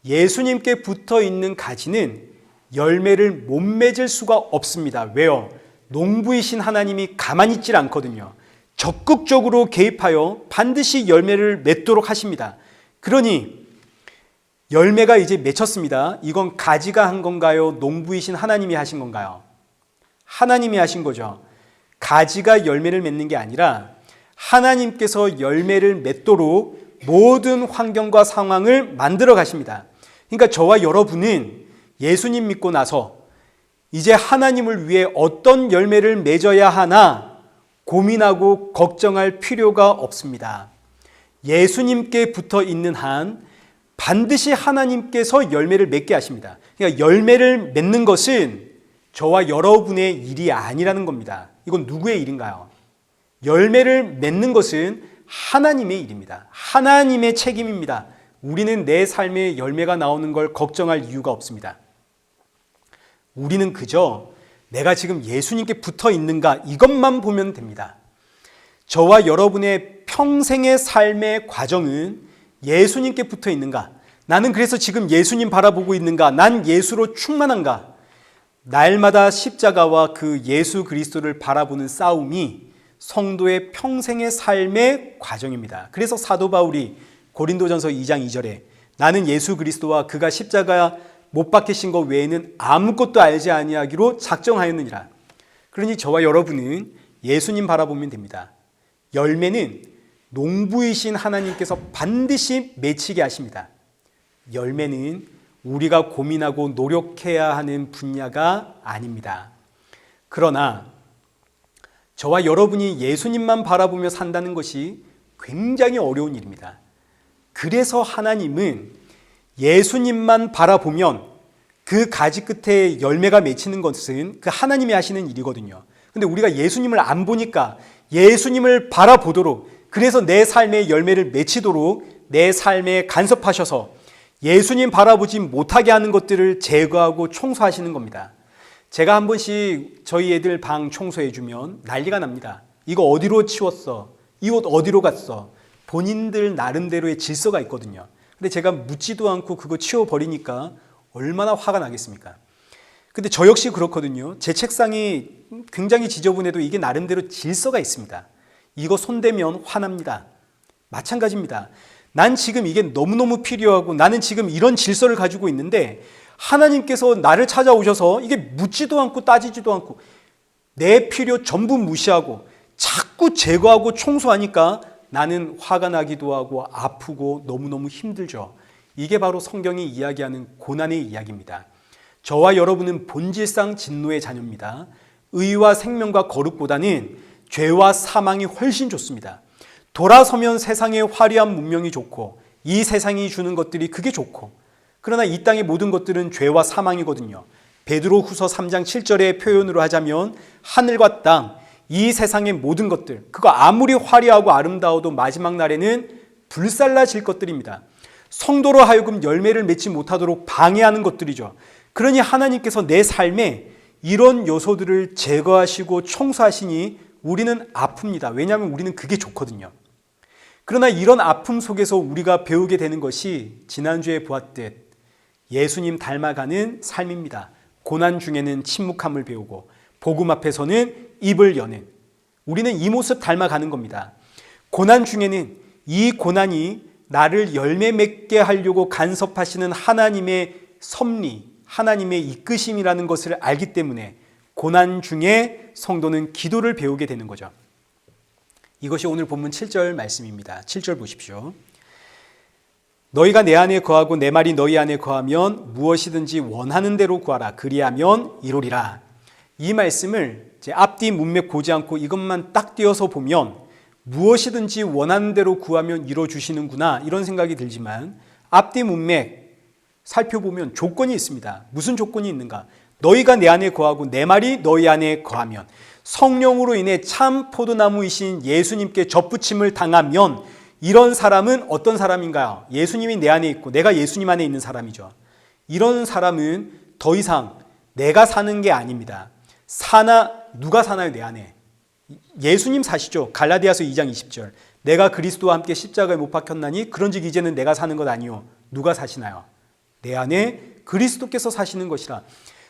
예수님께 붙어 있는 가지는 열매를 못 맺을 수가 없습니다. 왜요? 농부이신 하나님이 가만히 있질 않거든요. 적극적으로 개입하여 반드시 열매를 맺도록 하십니다. 그러니 열매가 이제 맺혔습니다. 이건 가지가 한 건가요? 농부이신 하나님이 하신 건가요? 하나님이 하신 거죠. 가지가 열매를 맺는 게 아니라 하나님께서 열매를 맺도록 모든 환경과 상황을 만들어 가십니다. 그러니까 저와 여러분은 예수님 믿고 나서 이제 하나님을 위해 어떤 열매를 맺어야 하나 고민하고 걱정할 필요가 없습니다. 예수님께 붙어 있는 한 반드시 하나님께서 열매를 맺게 하십니다. 그러니까 열매를 맺는 것은 저와 여러분의 일이 아니라는 겁니다. 이건 누구의 일인가요? 열매를 맺는 것은 하나님의 일입니다. 하나님의 책임입니다. 우리는 내 삶에 열매가 나오는 걸 걱정할 이유가 없습니다. 우리는 그저 내가 지금 예수님께 붙어 있는가 이것만 보면 됩니다. 저와 여러분의 평생의 삶의 과정은 예수님께 붙어 있는가? 나는 그래서 지금 예수님 바라보고 있는가? 난 예수로 충만한가? 날마다 십자가와 그 예수 그리스도를 바라보는 싸움이 성도의 평생의 삶의 과정입니다. 그래서 사도 바울이 고린도전서 2장 2절에 나는 예수 그리스도와 그가 십자가 못 박히신 것 외에는 아무것도 알지 아니하기로 작정하였느니라. 그러니 저와 여러분은 예수님 바라보면 됩니다. 열매는 농부이신 하나님께서 반드시 맺히게 하십니다. 열매는 우리가 고민하고 노력해야 하는 분야가 아닙니다. 그러나 저와 여러분이 예수님만 바라보며 산다는 것이 굉장히 어려운 일입니다. 그래서 하나님은 예수님만 바라보면 그 가지 끝에 열매가 맺히는 것은 그 하나님이 하시는 일이거든요. 근데 우리가 예수님을 안 보니까 예수님을 바라보도록, 그래서 내 삶의 열매를 맺히도록 내 삶에 간섭하셔서 예수님 바라보지 못하게 하는 것들을 제거하고 청소하시는 겁니다. 제가 한 번씩 저희 애들 방 청소해주면 난리가 납니다. 이거 어디로 치웠어? 이 옷 어디로 갔어? 본인들 나름대로의 질서가 있거든요. 근데 제가 묻지도 않고 그거 치워버리니까 얼마나 화가 나겠습니까? 근데 저 역시 그렇거든요. 제 책상이 굉장히 지저분해도 이게 나름대로 질서가 있습니다. 이거 손대면 화납니다. 마찬가지입니다. 난 지금 이게 너무너무 필요하고 나는 지금 이런 질서를 가지고 있는데 하나님께서 나를 찾아오셔서 이게 묻지도 않고 따지지도 않고 내 필요 전부 무시하고 자꾸 제거하고 청소하니까 나는 화가 나기도 하고 아프고 너무너무 힘들죠. 이게 바로 성경이 이야기하는 고난의 이야기입니다. 저와 여러분은 본질상 진노의 자녀입니다. 의와 생명과 거룩보다는 죄와 사망이 훨씬 좋습니다. 돌아서면 세상의 화려한 문명이 좋고 이 세상이 주는 것들이 그게 좋고, 그러나 이 땅의 모든 것들은 죄와 사망이거든요. 베드로후서 3장 7절의 표현으로 하자면 하늘과 땅, 이 세상의 모든 것들, 그거 아무리 화려하고 아름다워도 마지막 날에는 불살라질 것들입니다. 성도로 하여금 열매를 맺지 못하도록 방해하는 것들이죠. 그러니 하나님께서 내 삶에 이런 요소들을 제거하시고 청소하시니 우리는 아픕니다. 왜냐하면 우리는 그게 좋거든요. 그러나 이런 아픔 속에서 우리가 배우게 되는 것이 지난주에 보았듯 예수님 닮아가는 삶입니다. 고난 중에는 침묵함을 배우고 복음 앞에서는 입을 여는, 우리는 이 모습 닮아가는 겁니다. 고난 중에는 이 고난이 나를 열매 맺게 하려고 간섭하시는 하나님의 섭리, 하나님의 이끄심이라는 것을 알기 때문에 고난 중에 성도는 기도를 배우게 되는 거죠. 이것이 오늘 본문 7절 말씀입니다. 7절 보십시오. 너희가 내 안에 거하고 내 말이 너희 안에 거하면 무엇이든지 원하는 대로 구하라. 그리하면 이루리라. 이 말씀을 제 앞뒤 문맥 보지 않고 이것만 딱 띄어서 보면 무엇이든지 원하는 대로 구하면 이루어주시는구나 이런 생각이 들지만 앞뒤 문맥 살펴보면 조건이 있습니다. 무슨 조건이 있는가? 너희가 내 안에 거하고 내 말이 너희 안에 거하면, 성령으로 인해 참 포도나무이신 예수님께 접붙임을 당하면 이런 사람은 어떤 사람인가요? 예수님이 내 안에 있고 내가 예수님 안에 있는 사람이죠. 이런 사람은 더 이상 내가 사는 게 아닙니다. 누가 사나요 내 안에? 예수님 사시죠. 갈라디아서 2장 20절. 내가 그리스도와 함께 십자가에 못 박혔나니 그런즉 이제는 내가 사는 것 아니요. 누가 사시나요? 내 안에 그리스도께서 사시는 것이라.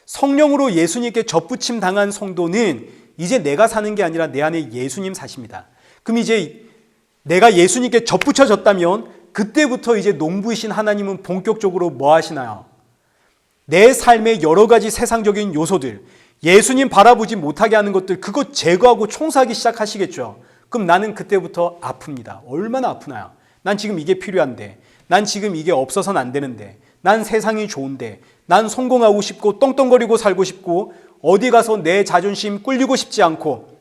성령으로 예수님께 접붙임 당한 성도는 이제 내가 사는 게 아니라 내 안에 예수님 사십니다. 그럼 이제 내가 예수님께 접붙여졌다면 그때부터 이제 농부이신 하나님은 본격적으로 뭐 하시나요? 내 삶의 여러 가지 세상적인 요소들, 예수님 바라보지 못하게 하는 것들, 그거 제거하고 청소하기 시작하시겠죠. 그럼 나는 그때부터 아픕니다. 얼마나 아프나요? 난 지금 이게 필요한데, 난 지금 이게 없어서는 안 되는데, 난 세상이 좋은데, 난 성공하고 싶고 떵떵거리고 살고 싶고 어디 가서 내 자존심 꿀리고 싶지 않고,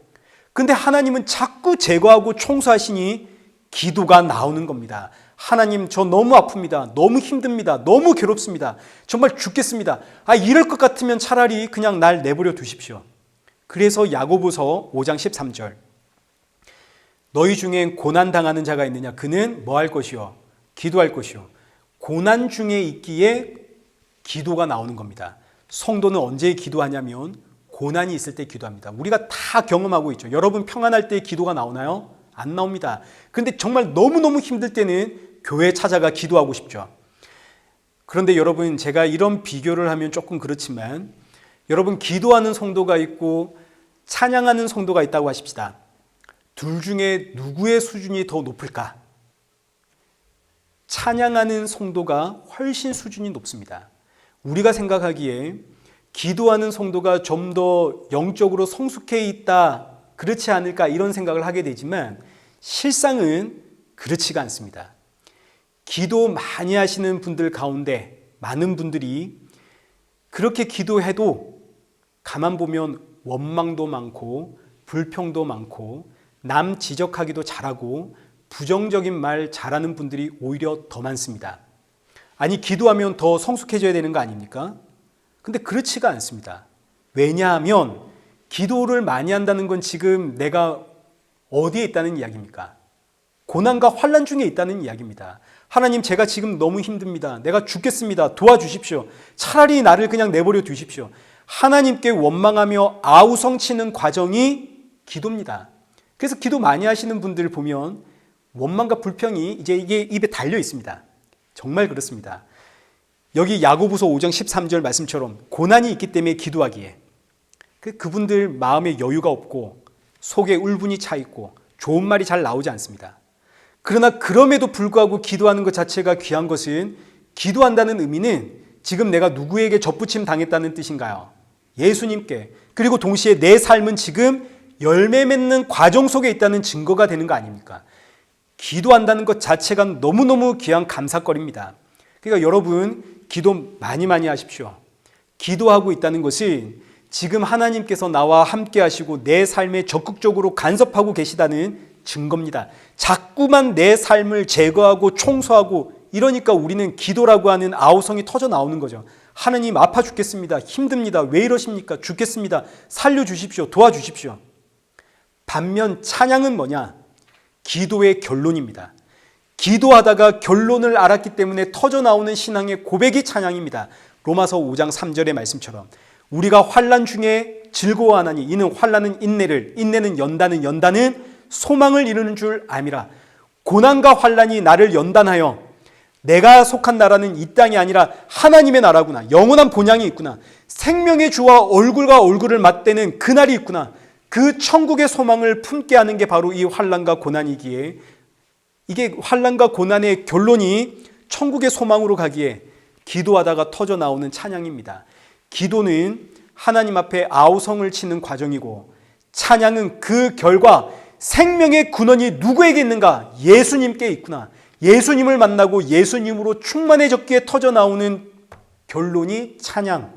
근데 하나님은 자꾸 제거하고 청소하시니 기도가 나오는 겁니다. 하나님, 저 너무 아픕니다. 너무 힘듭니다. 너무 괴롭습니다. 정말 죽겠습니다. 이럴 것 같으면 차라리 그냥 날 내버려 두십시오. 그래서 야고보서 5장 13절. 너희 중에 고난당하는 자가 있느냐? 그는 뭐 할 것이요? 기도할 것이요. 고난 중에 있기에 기도가 나오는 겁니다. 성도는 언제 기도하냐면 고난이 있을 때 기도합니다. 우리가 다 경험하고 있죠. 여러분 평안할 때 기도가 나오나요? 안 나옵니다. 그런데 정말 너무너무 힘들 때는 교회 찾아가 기도하고 싶죠. 그런데 여러분, 제가 이런 비교를 하면 조금 그렇지만 여러분, 기도하는 성도가 있고 찬양하는 성도가 있다고 하십시다. 둘 중에 누구의 수준이 더 높을까? 찬양하는 성도가 훨씬 수준이 높습니다. 우리가 생각하기에 기도하는 성도가 좀 더 영적으로 성숙해 있다, 그렇지 않을까 이런 생각을 하게 되지만 실상은 그렇지가 않습니다. 기도 많이 하시는 분들 가운데 많은 분들이 그렇게 기도해도 가만 보면 원망도 많고 불평도 많고 남 지적하기도 잘하고 부정적인 말 잘하는 분들이 오히려 더 많습니다. 아니, 기도하면 더 성숙해져야 되는 거 아닙니까? 근데 그렇지가 않습니다. 왜냐하면 기도를 많이 한다는 건 지금 내가 어디에 있다는 이야기입니까? 고난과 환난 중에 있다는 이야기입니다. 하나님, 제가 지금 너무 힘듭니다. 내가 죽겠습니다. 도와주십시오. 차라리 나를 그냥 내버려 두십시오. 하나님께 원망하며 아우성치는 과정이 기도입니다. 그래서 기도 많이 하시는 분들을 보면 원망과 불평이 이제 이게 입에 달려 있습니다. 정말 그렇습니다. 여기 야고보서 5장 13절 말씀처럼 고난이 있기 때문에 기도하기에 그분들 마음에 여유가 없고 속에 울분이 차 있고 좋은 말이 잘 나오지 않습니다. 그러나 그럼에도 불구하고 기도하는 것 자체가 귀한 것은, 기도한다는 의미는 지금 내가 누구에게 접붙임 당했다는 뜻인가요? 예수님께. 그리고 동시에 내 삶은 지금 열매 맺는 과정 속에 있다는 증거가 되는 거 아닙니까? 기도한다는 것 자체가 너무너무 귀한 감사거리입니다. 그러니까 여러분, 기도 많이 하십시오. 기도하고 있다는 것은 지금 하나님께서 나와 함께 하시고 내 삶에 적극적으로 간섭하고 계시다는 증거입니다. 자꾸만 내 삶을 제거하고 청소하고 이러니까 우리는 기도라고 하는 아우성이 터져 나오는 거죠. 하나님, 아파 죽겠습니다. 힘듭니다. 왜 이러십니까? 죽겠습니다. 살려주십시오. 도와주십시오. 반면 찬양은 뭐냐? 기도의 결론입니다. 기도하다가 결론을 알았기 때문에 터져 나오는 신앙의 고백이 찬양입니다. 로마서 5장 3절의 말씀처럼 우리가 환난 중에 즐거워하나니 이는 환난은 인내를, 인내는 연단은 소망을 이루는 줄 암이라. 고난과 환난이 나를 연단하여 내가 속한 나라는 이 땅이 아니라 하나님의 나라구나. 영원한 본향이 있구나. 생명의 주와 얼굴과 얼굴을 맞대는 그날이 있구나. 그 천국의 소망을 품게 하는 게 바로 이 환난과 고난이기에, 이게 환난과 고난의 결론이 천국의 소망으로 가기에 기도하다가 터져 나오는 찬양입니다. 기도는 하나님 앞에 아우성을 치는 과정이고, 찬양은 그 결과 생명의 근원이 누구에게 있는가? 예수님께 있구나. 예수님을 만나고 예수님으로 충만해졌기에 터져 나오는 결론이 찬양.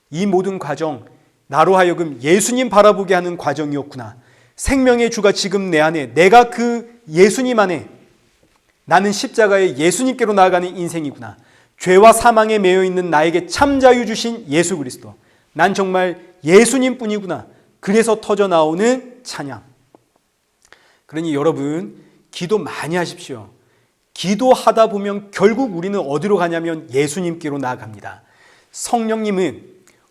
이 모든 과정, 나로 하여금 예수님 바라보게 하는 과정이었구나. 생명의 주가 지금 내 안에, 내가 그 예수님 안에, 나는 십자가에 예수님께로 나아가는 인생이구나. 죄와 사망에 매여 있는 나에게 참 자유 주신 예수 그리스도. 난 정말 예수님 뿐이구나. 그래서 터져 나오는 찬양. 그러니 여러분, 기도 많이 하십시오. 기도하다 보면 결국 우리는 어디로 가냐면 예수님께로 나아갑니다. 성령님은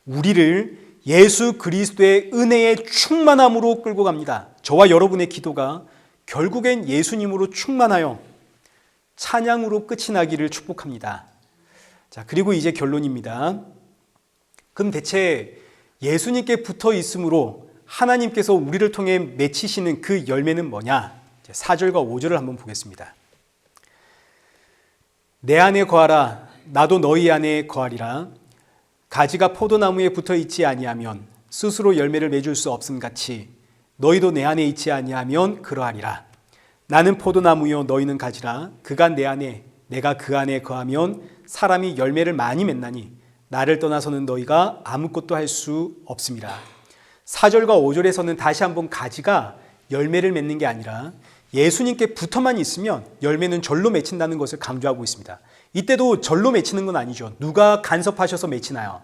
우리를 예수 그리스도의 은혜의 충만함으로 끌고 갑니다. 저와 여러분의 기도가 결국엔 예수님으로 충만하여 찬양으로 끝이 나기를 축복합니다. 자, 그리고 이제 결론입니다. 그럼 대체 예수님께 붙어 있으므로 하나님께서 우리를 통해 맺히시는 그 열매는 뭐냐? 4절과 5절을 한번 보겠습니다. 내 안에 거하라. 나도 너희 안에 거하리라. 가지가 포도나무에 붙어 있지 아니하면 스스로 열매를 맺을 수 없음 같이 너희도 내 안에 있지 아니하면 그러하리라. 나는 포도나무요 너희는 가지라. 그가 내 안에 내가 그 안에 거하면 사람이 열매를 많이 맺나니 나를 떠나서는 너희가 아무것도 할 수 없음이라. 4절과 5절에서는 다시 한번 가지가 열매를 맺는 게 아니라 예수님께 붙어만 있으면 열매는 절로 맺힌다는 것을 강조하고 있습니다. 이때도 절로 맺히는 건 아니죠. 누가 간섭하셔서 맺히나요?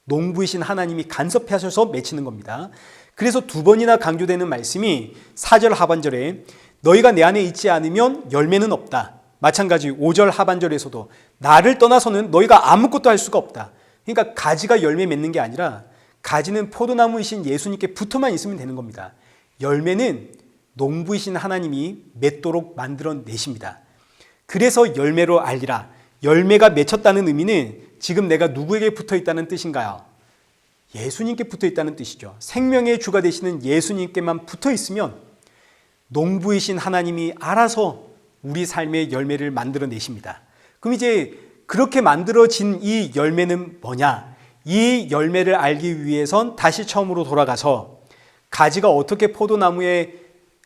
농부이신 하나님이 간섭하셔서 맺히는 겁니다. 그래서 두 번이나 강조되는 말씀이 4절 하반절에 너희가 내 안에 있지 않으면 열매는 없다. 마찬가지 5절 하반절에서도 나를 떠나서는 너희가 아무것도 할 수가 없다. 그러니까 가지가 열매 맺는 게 아니라 가지는 포도나무이신 예수님께 붙어만 있으면 되는 겁니다. 열매는 농부이신 하나님이 맺도록 만들어내십니다. 그래서 열매로 알리라. 열매가 맺혔다는 의미는 지금 내가 누구에게 붙어 있다는 뜻인가요? 예수님께 붙어 있다는 뜻이죠. 생명의 주가 되시는 예수님께만 붙어 있으면 농부이신 하나님이 알아서 우리 삶의 열매를 만들어내십니다. 그럼 이제 그렇게 만들어진 이 열매는 뭐냐? 이 열매를 알기 위해선 다시 처음으로 돌아가서 가지가 어떻게 포도나무에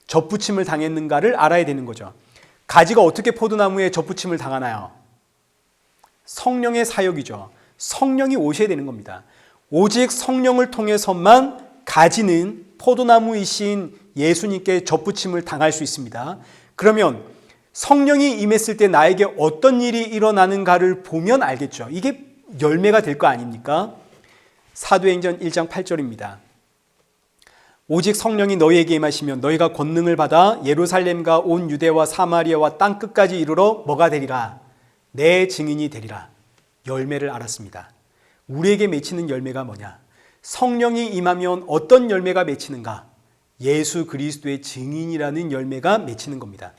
접붙임을 당했는가를 알아야 되는 거죠. 가지가 어떻게 포도나무에 접붙임을 당하나요? 성령의 사역이죠. 성령이 오셔야 되는 겁니다. 오직 성령을 통해서만 가지는 포도나무이신 예수님께 접붙임을 당할 수 있습니다. 그러면 성령이 임했을 때 나에게 어떤 일이 일어나는가를 보면 알겠죠. 이게 열매가 될 거 아닙니까? 사도행전 1장 8절입니다. 오직 성령이 너희에게 임하시면 너희가 권능을 받아 예루살렘과 온 유대와 사마리아와 땅 끝까지 이르러 뭐가 되리라? 내 증인이 되리라. 열매를 알았습니다. 우리에게 맺히는 열매가 뭐냐? 성령이 임하면 어떤 열매가 맺히는가? 예수 그리스도의 증인이라는 열매가 맺히는 겁니다.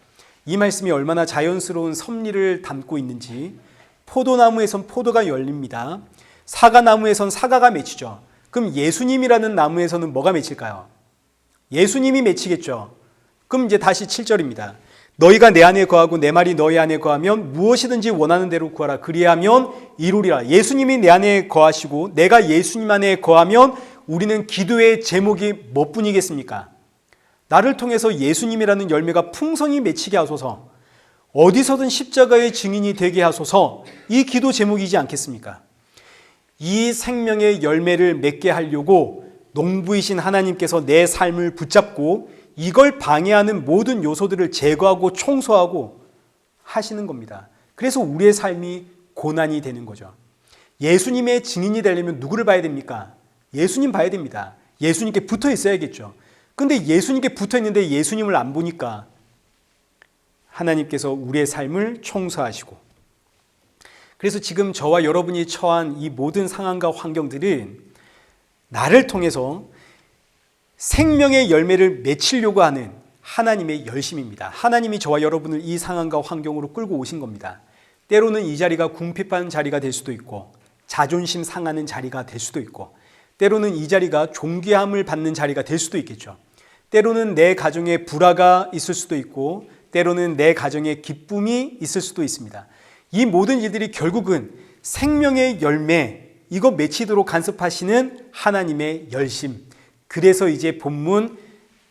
이 말씀이 얼마나 자연스러운 섭리를 담고 있는지, 포도나무에선 포도가 열립니다. 사과나무에선 사과가 맺히죠. 그럼 예수님이라는 나무에서는 뭐가 맺힐까요? 예수님이 맺히겠죠. 그럼 이제 다시 7절입니다. 너희가 내 안에 거하고 내 말이 너희 안에 거하면 무엇이든지 원하는 대로 구하라. 그리하면 이루리라. 예수님이 내 안에 거하시고 내가 예수님 안에 거하면 우리는 기도의 제목이 뭐뿐이겠습니까? 나를 통해서 예수님이라는 열매가 풍성히 맺히게 하소서. 어디서든 십자가의 증인이 되게 하소서. 이 기도 제목이지 않겠습니까? 이 생명의 열매를 맺게 하려고 농부이신 하나님께서 내 삶을 붙잡고 이걸 방해하는 모든 요소들을 제거하고 청소하고 하시는 겁니다. 그래서 우리의 삶이 고난이 되는 거죠. 예수님의 증인이 되려면 누구를 봐야 됩니까? 예수님 봐야 됩니다. 예수님께 붙어 있어야겠죠. 근데 예수님께 붙어 있는데 예수님을 안 보니까 하나님께서 우리의 삶을 청소하시고, 그래서 지금 저와 여러분이 처한 이 모든 상황과 환경들은 나를 통해서 생명의 열매를 맺히려고 하는 하나님의 열심입니다. 하나님이 저와 여러분을 이 상황과 환경으로 끌고 오신 겁니다. 때로는 이 자리가 궁핍한 자리가 될 수도 있고 자존심 상하는 자리가 될 수도 있고, 때로는 이 자리가 존귀함을 받는 자리가 될 수도 있겠죠. 때로는 내 가정에 불화가 있을 수도 있고 때로는 내 가정에 기쁨이 있을 수도 있습니다. 이 모든 일들이 결국은 생명의 열매, 이거 맺히도록 간섭하시는 하나님의 열심. 그래서 이제 본문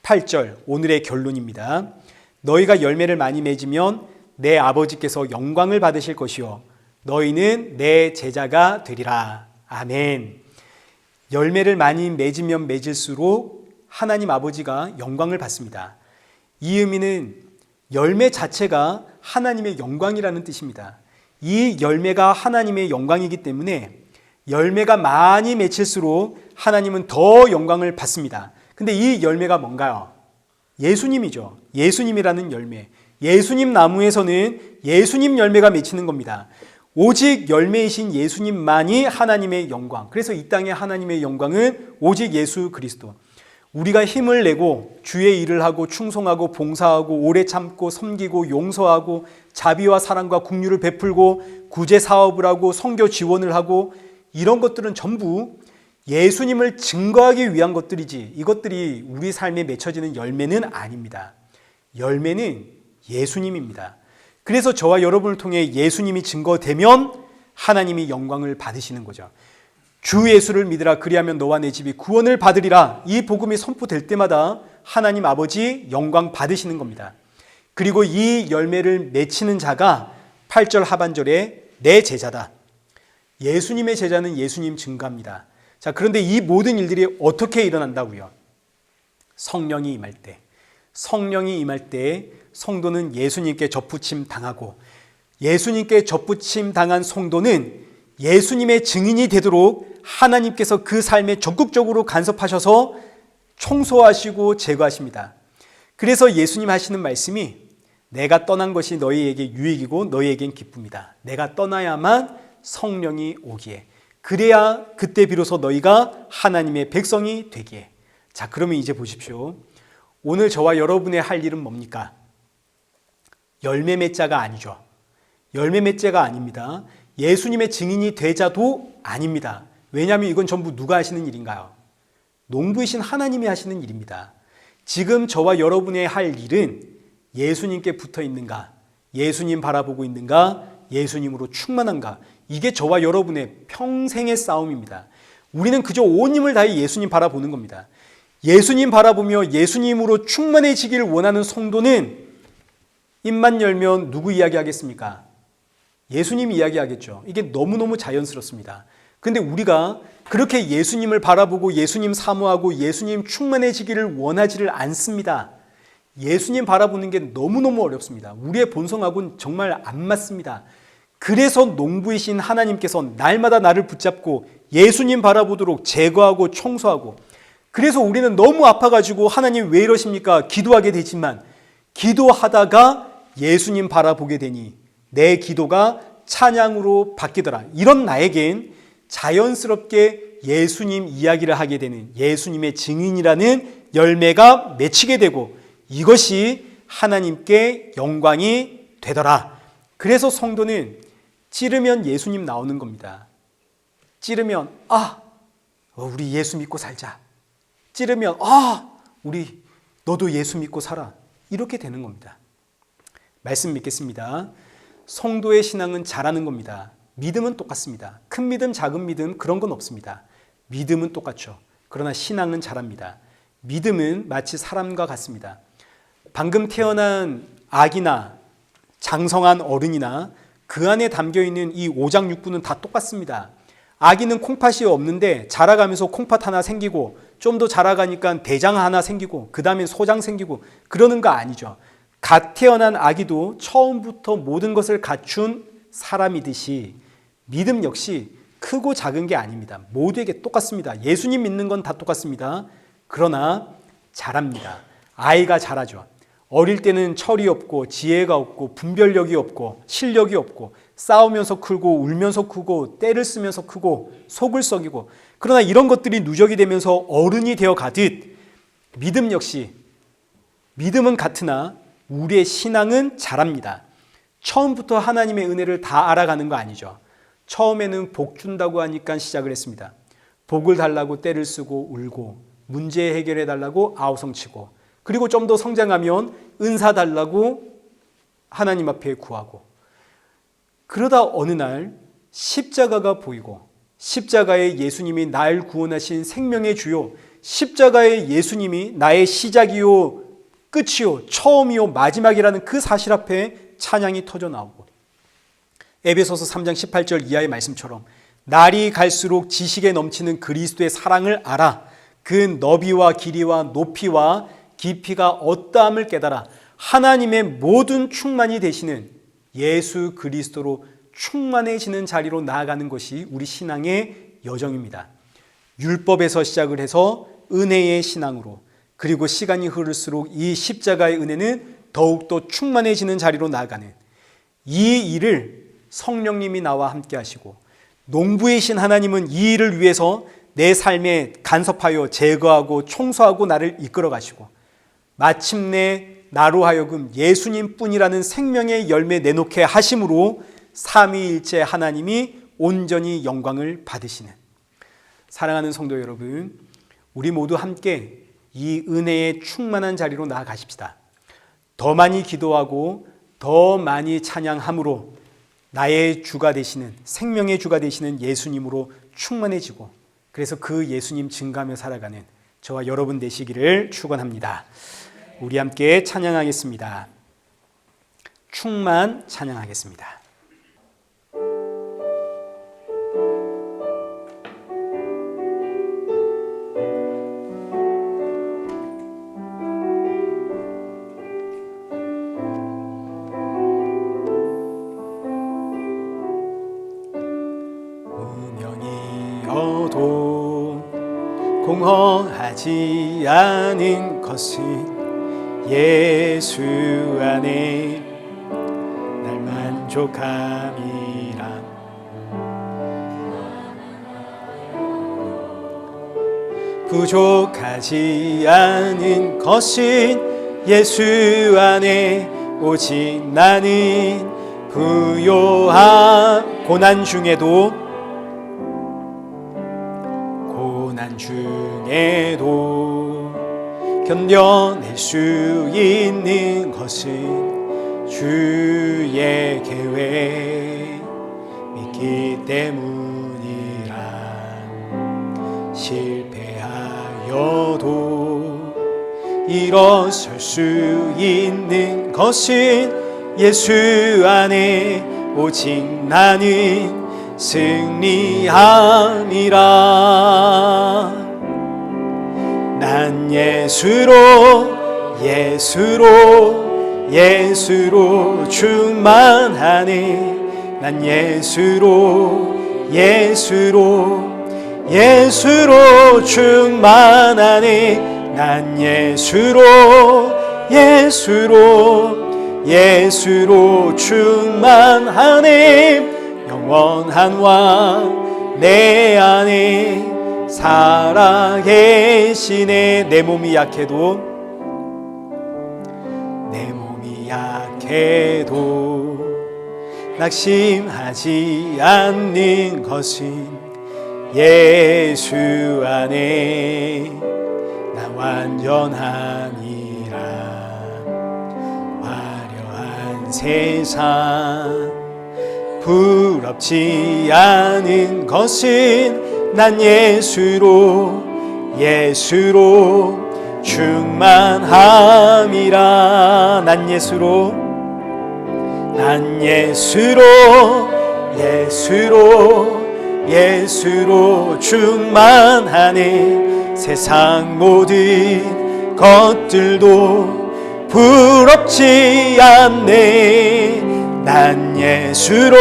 8절 오늘의 결론입니다. 너희가 열매를 많이 맺으면 내 아버지께서 영광을 받으실 것이요 너희는 내 제자가 되리라. 아멘. 열매를 많이 맺으면 맺을수록 하나님 아버지가 영광을 받습니다. 이 의미는 열매 자체가 하나님의 영광이라는 뜻입니다. 이 열매가 하나님의 영광이기 때문에 열매가 많이 맺힐수록 하나님은 더 영광을 받습니다. 근데 이 열매가 뭔가요? 예수님이죠. 예수님이라는 열매. 예수님 나무에서는 예수님 열매가 맺히는 겁니다. 오직 열매이신 예수님만이 하나님의 영광. 그래서 이 땅의 하나님의 영광은 오직 예수 그리스도. 우리가 힘을 내고 주의 일을 하고 충성하고 봉사하고 오래 참고 섬기고 용서하고 자비와 사랑과 긍휼을 베풀고 구제 사업을 하고 선교 지원을 하고 이런 것들은 전부 예수님을 증거하기 위한 것들이지, 이것들이 우리 삶에 맺혀지는 열매는 아닙니다. 열매는 예수님입니다. 그래서 저와 여러분을 통해 예수님이 증거되면 하나님이 영광을 받으시는 거죠. 주 예수를 믿으라. 그리하면 너와 내 집이 구원을 받으리라. 이 복음이 선포될 때마다 하나님 아버지 영광 받으시는 겁니다. 그리고 이 열매를 맺히는 자가 8절 하반절에 내 제자다. 예수님의 제자는 예수님 증거합니다. 자, 그런데 이 모든 일들이 어떻게 일어난다고요? 성령이 임할 때. 성령이 임할 때 성도는 예수님께 접붙임 당하고, 예수님께 접붙임 당한 성도는 예수님의 증인이 되도록 하나님께서 그 삶에 적극적으로 간섭하셔서 청소하시고 제거하십니다. 그래서 예수님 하시는 말씀이 내가 떠난 것이 너희에게 유익이고 너희에겐 기쁨이다. 내가 떠나야만 성령이 오기에, 그래야 그때 비로소 너희가 하나님의 백성이 되기에. 자, 그러면 이제 보십시오. 오늘 저와 여러분의 할 일은 뭡니까? 열매 맺자가 아니죠. 열매 맺자가 아닙니다. 예수님의 증인이 되자도 아닙니다. 왜냐하면 이건 전부 누가 하시는 일인가요? 농부이신 하나님이 하시는 일입니다. 지금 저와 여러분의 할 일은 예수님께 붙어 있는가? 예수님 바라보고 있는가? 예수님으로 충만한가? 이게 저와 여러분의 평생의 싸움입니다. 우리는 그저 온 힘을 다해 예수님 바라보는 겁니다. 예수님 바라보며 예수님으로 충만해지기를 원하는 성도는 입만 열면 누구 이야기하겠습니까? 예수님 이야기하겠죠. 이게 너무너무 자연스럽습니다. 근데 우리가 그렇게 예수님을 바라보고 예수님 사모하고 예수님 충만해지기를 원하지를 않습니다. 예수님 바라보는 게 너무너무 어렵습니다. 우리의 본성하고는 정말 안 맞습니다. 그래서 농부이신 하나님께서 날마다 나를 붙잡고 예수님 바라보도록 제거하고 청소하고, 그래서 우리는 너무 아파가지고 하나님 왜 이러십니까? 기도하게 되지만 기도하다가 예수님 바라보게 되니 내 기도가 찬양으로 바뀌더라. 이런 나에겐 자연스럽게 예수님 이야기를 하게 되는 예수님의 증인이라는 열매가 맺히게 되고 이것이 하나님께 영광이 되더라. 그래서 성도는 찌르면 예수님 나오는 겁니다. 찌르면 우리 예수 믿고 살자. 찌르면 우리 너도 예수 믿고 살아. 이렇게 되는 겁니다. 말씀 믿겠습니다. 성도의 신앙은 잘하는 겁니다. 믿음은 똑같습니다. 큰 믿음, 작은 믿음 그런 건 없습니다. 믿음은 똑같죠. 그러나 신앙은 잘합니다. 믿음은 마치 사람과 같습니다. 방금 태어난 아기나 장성한 어른이나 그 안에 담겨있는 이 오장육부는 다 똑같습니다. 아기는 콩팥이 없는데 자라가면서 콩팥 하나 생기고 좀 더 자라가니까 대장 하나 생기고 그 다음에 소장 생기고 그러는 거 아니죠. 갓 태어난 아기도 처음부터 모든 것을 갖춘 사람이듯이 믿음 역시 크고 작은 게 아닙니다. 모두에게 똑같습니다. 예수님 믿는 건 다 똑같습니다. 그러나 잘합니다. 아이가 잘하죠. 어릴 때는 철이 없고 지혜가 없고 분별력이 없고 실력이 없고 싸우면서 크고 울면서 크고 때를 쓰면서 크고 속을 썩이고, 그러나 이런 것들이 누적이 되면서 어른이 되어 가듯 믿음 역시 믿음은 같으나 우리의 신앙은 잘합니다. 처음부터 하나님의 은혜를 다 알아가는 거 아니죠. 처음에는 복 준다고 하니까 시작을 했습니다. 복을 달라고 때를 쓰고 울고 문제 해결해 달라고 아우성치고, 그리고 좀 더 성장하면 은사 달라고 하나님 앞에 구하고, 그러다 어느 날 십자가가 보이고 십자가에 예수님이 날 구원하신 생명의 주요, 십자가의 예수님이 나의 시작이요 끝이요 처음이요 마지막이라는 그 사실 앞에 찬양이 터져 나오고, 에베소서 3장 18절 이하의 말씀처럼 날이 갈수록 지식에 넘치는 그리스도의 사랑을 알아 그 너비와 길이와 높이와 깊이가 어떠함을 깨달아 하나님의 모든 충만이 되시는 예수 그리스도로 충만해지는 자리로 나아가는 것이 우리 신앙의 여정입니다. 율법에서 시작을 해서 은혜의 신앙으로, 그리고 시간이 흐를수록 이 십자가의 은혜는 더욱더 충만해지는 자리로 나아가는 이 일을 성령님이 나와 함께 하시고, 농부이신 하나님은 이 일을 위해서 내 삶에 간섭하여 제거하고 청소하고 나를 이끌어 가시고, 마침내 나로 하여금 예수님뿐이라는 생명의 열매 내놓게 하심으로 삼위일체 하나님이 온전히 영광을 받으시는, 사랑하는 성도 여러분, 우리 모두 함께 이 은혜의 충만한 자리로 나아가십시다. 더 많이 기도하고 더 많이 찬양함으로 나의 주가 되시는, 생명의 주가 되시는 예수님으로 충만해지고, 그래서 그 예수님 증가하며 살아가는 저와 여러분 되시기를 축원합니다. 우리 함께 찬양하겠습니다. 충만 찬양하겠습니다. 운명이어도 공허하지 않은 것은 예수 안에 날 만족함이라. 부족하지 않은 것은 예수 안에 오직 나는 부요함. 고난 중에도 견뎌낼 수 있는 것은 주의 계획 믿기 때문이라. 실패하여도 일어설 수 있는 것은 예수 안에 오직 나는 승리함이라. 난 예수로 충만하네. 난 예수로 충만하네. 난 예수로 충만하네. 영원한 왕 내 안에 살아계시네. 내 몸이 약해도 낙심하지 않는 것은 예수 안에 나 완전하니라. 화려한 세상 부럽지 않은 것은 난 예수로 충만함이라. 난 예수로 충만하네. 세상 모든 것들도 부럽지 않네. 난 예수로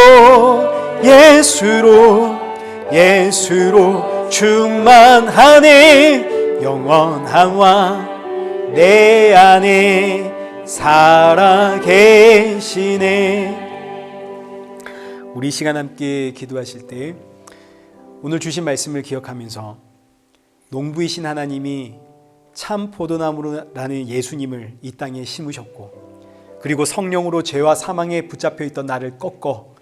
충만하네. 영원한 왕 내 안에 살아계시네. 우리 시간 함께 기도하실 때 오늘 주신 말씀을 기억하면서 농부이신 하나님이 참 포도나무라는 예수님을 이 땅에 심으셨고, 그리고 성령으로 죄와 사망에 붙잡혀 있던 나를 꺾어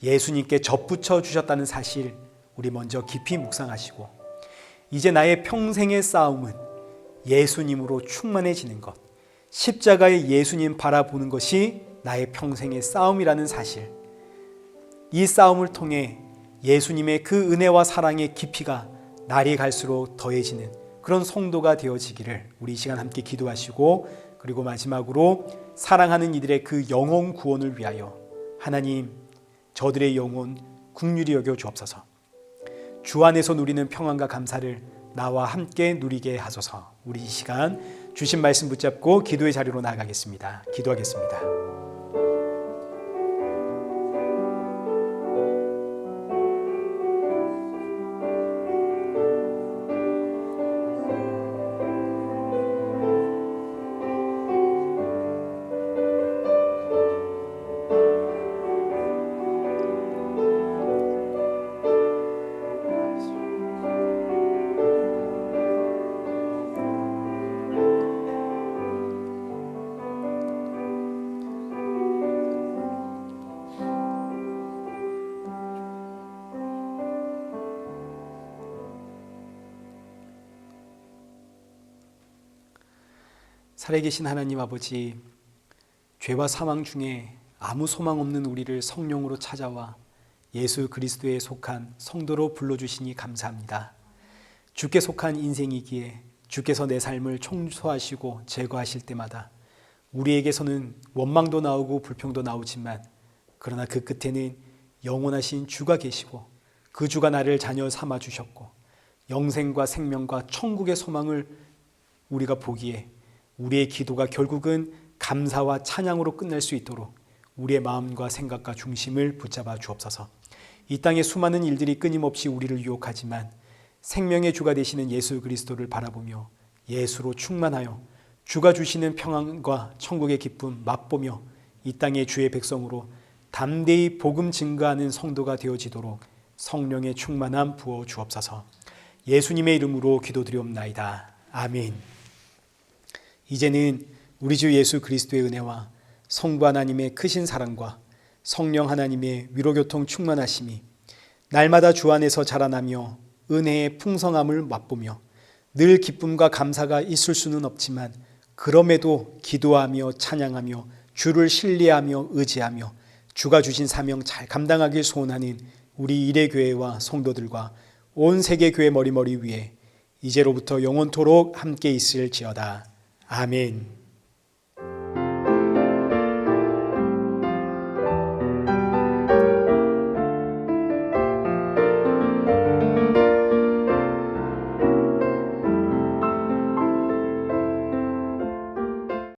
예수님께 접붙여 주셨다는 사실 우리 먼저 깊이 묵상하시고, 이제 나의 평생의 싸움은 예수님으로 충만해지는 것, 십자가의 예수님 바라보는 것이 나의 평생의 싸움이라는 사실, 이 싸움을 통해 예수님의 그 은혜와 사랑의 깊이가 날이 갈수록 더해지는 그런 성도가 되어지기를 우리 이 시간 함께 기도하시고, 그리고 마지막으로 사랑하는 이들의 그 영혼 구원을 위하여 하나님, 저들의 영혼 긍휼히 여겨 주옵소서. 주 안에서 누리는 평안과 감사를 나와 함께 누리게 하소서. 우리 이 시간 주신 말씀 붙잡고 기도의 자리로 나아가겠습니다. 기도하겠습니다. 살아계신 하나님 아버지, 죄와 사망 중에 아무 소망 없는 우리를 성령으로 찾아와 예수 그리스도에 속한 성도로 불러주시니 감사합니다. 주께 속한 인생이기에 주께서 내 삶을 청소하시고 제거하실 때마다 우리에게서는 원망도 나오고 불평도 나오지만, 그러나 그 끝에는 영원하신 주가 계시고 그 주가 나를 자녀 삼아 주셨고 영생과 생명과 천국의 소망을 우리가 보기에 우리의 기도가 결국은 감사와 찬양으로 끝날 수 있도록 우리의 마음과 생각과 중심을 붙잡아 주옵소서. 이 땅의 수많은 일들이 끊임없이 우리를 유혹하지만 생명의 주가 되시는 예수 그리스도를 바라보며 예수로 충만하여 주가 주시는 평안과 천국의 기쁨 맛보며 이 땅의 주의 백성으로 담대히 복음 증거하는 성도가 되어지도록 성령의 충만함 부어 주옵소서. 예수님의 이름으로 기도드리옵나이다. 아멘. 이제는 우리 주 예수 그리스도의 은혜와 성부 하나님의 크신 사랑과 성령 하나님의 위로교통 충만하심이 날마다 주 안에서 자라나며 은혜의 풍성함을 맛보며 늘 기쁨과 감사가 있을 수는 없지만, 그럼에도 기도하며 찬양하며 주를 신뢰하며 의지하며 주가 주신 사명 잘 감당하길 소원하는 우리 일회교회와 성도들과 온 세계교회 머리머리 위에 이제로부터 영원토록 함께 있을지어다. 아멘.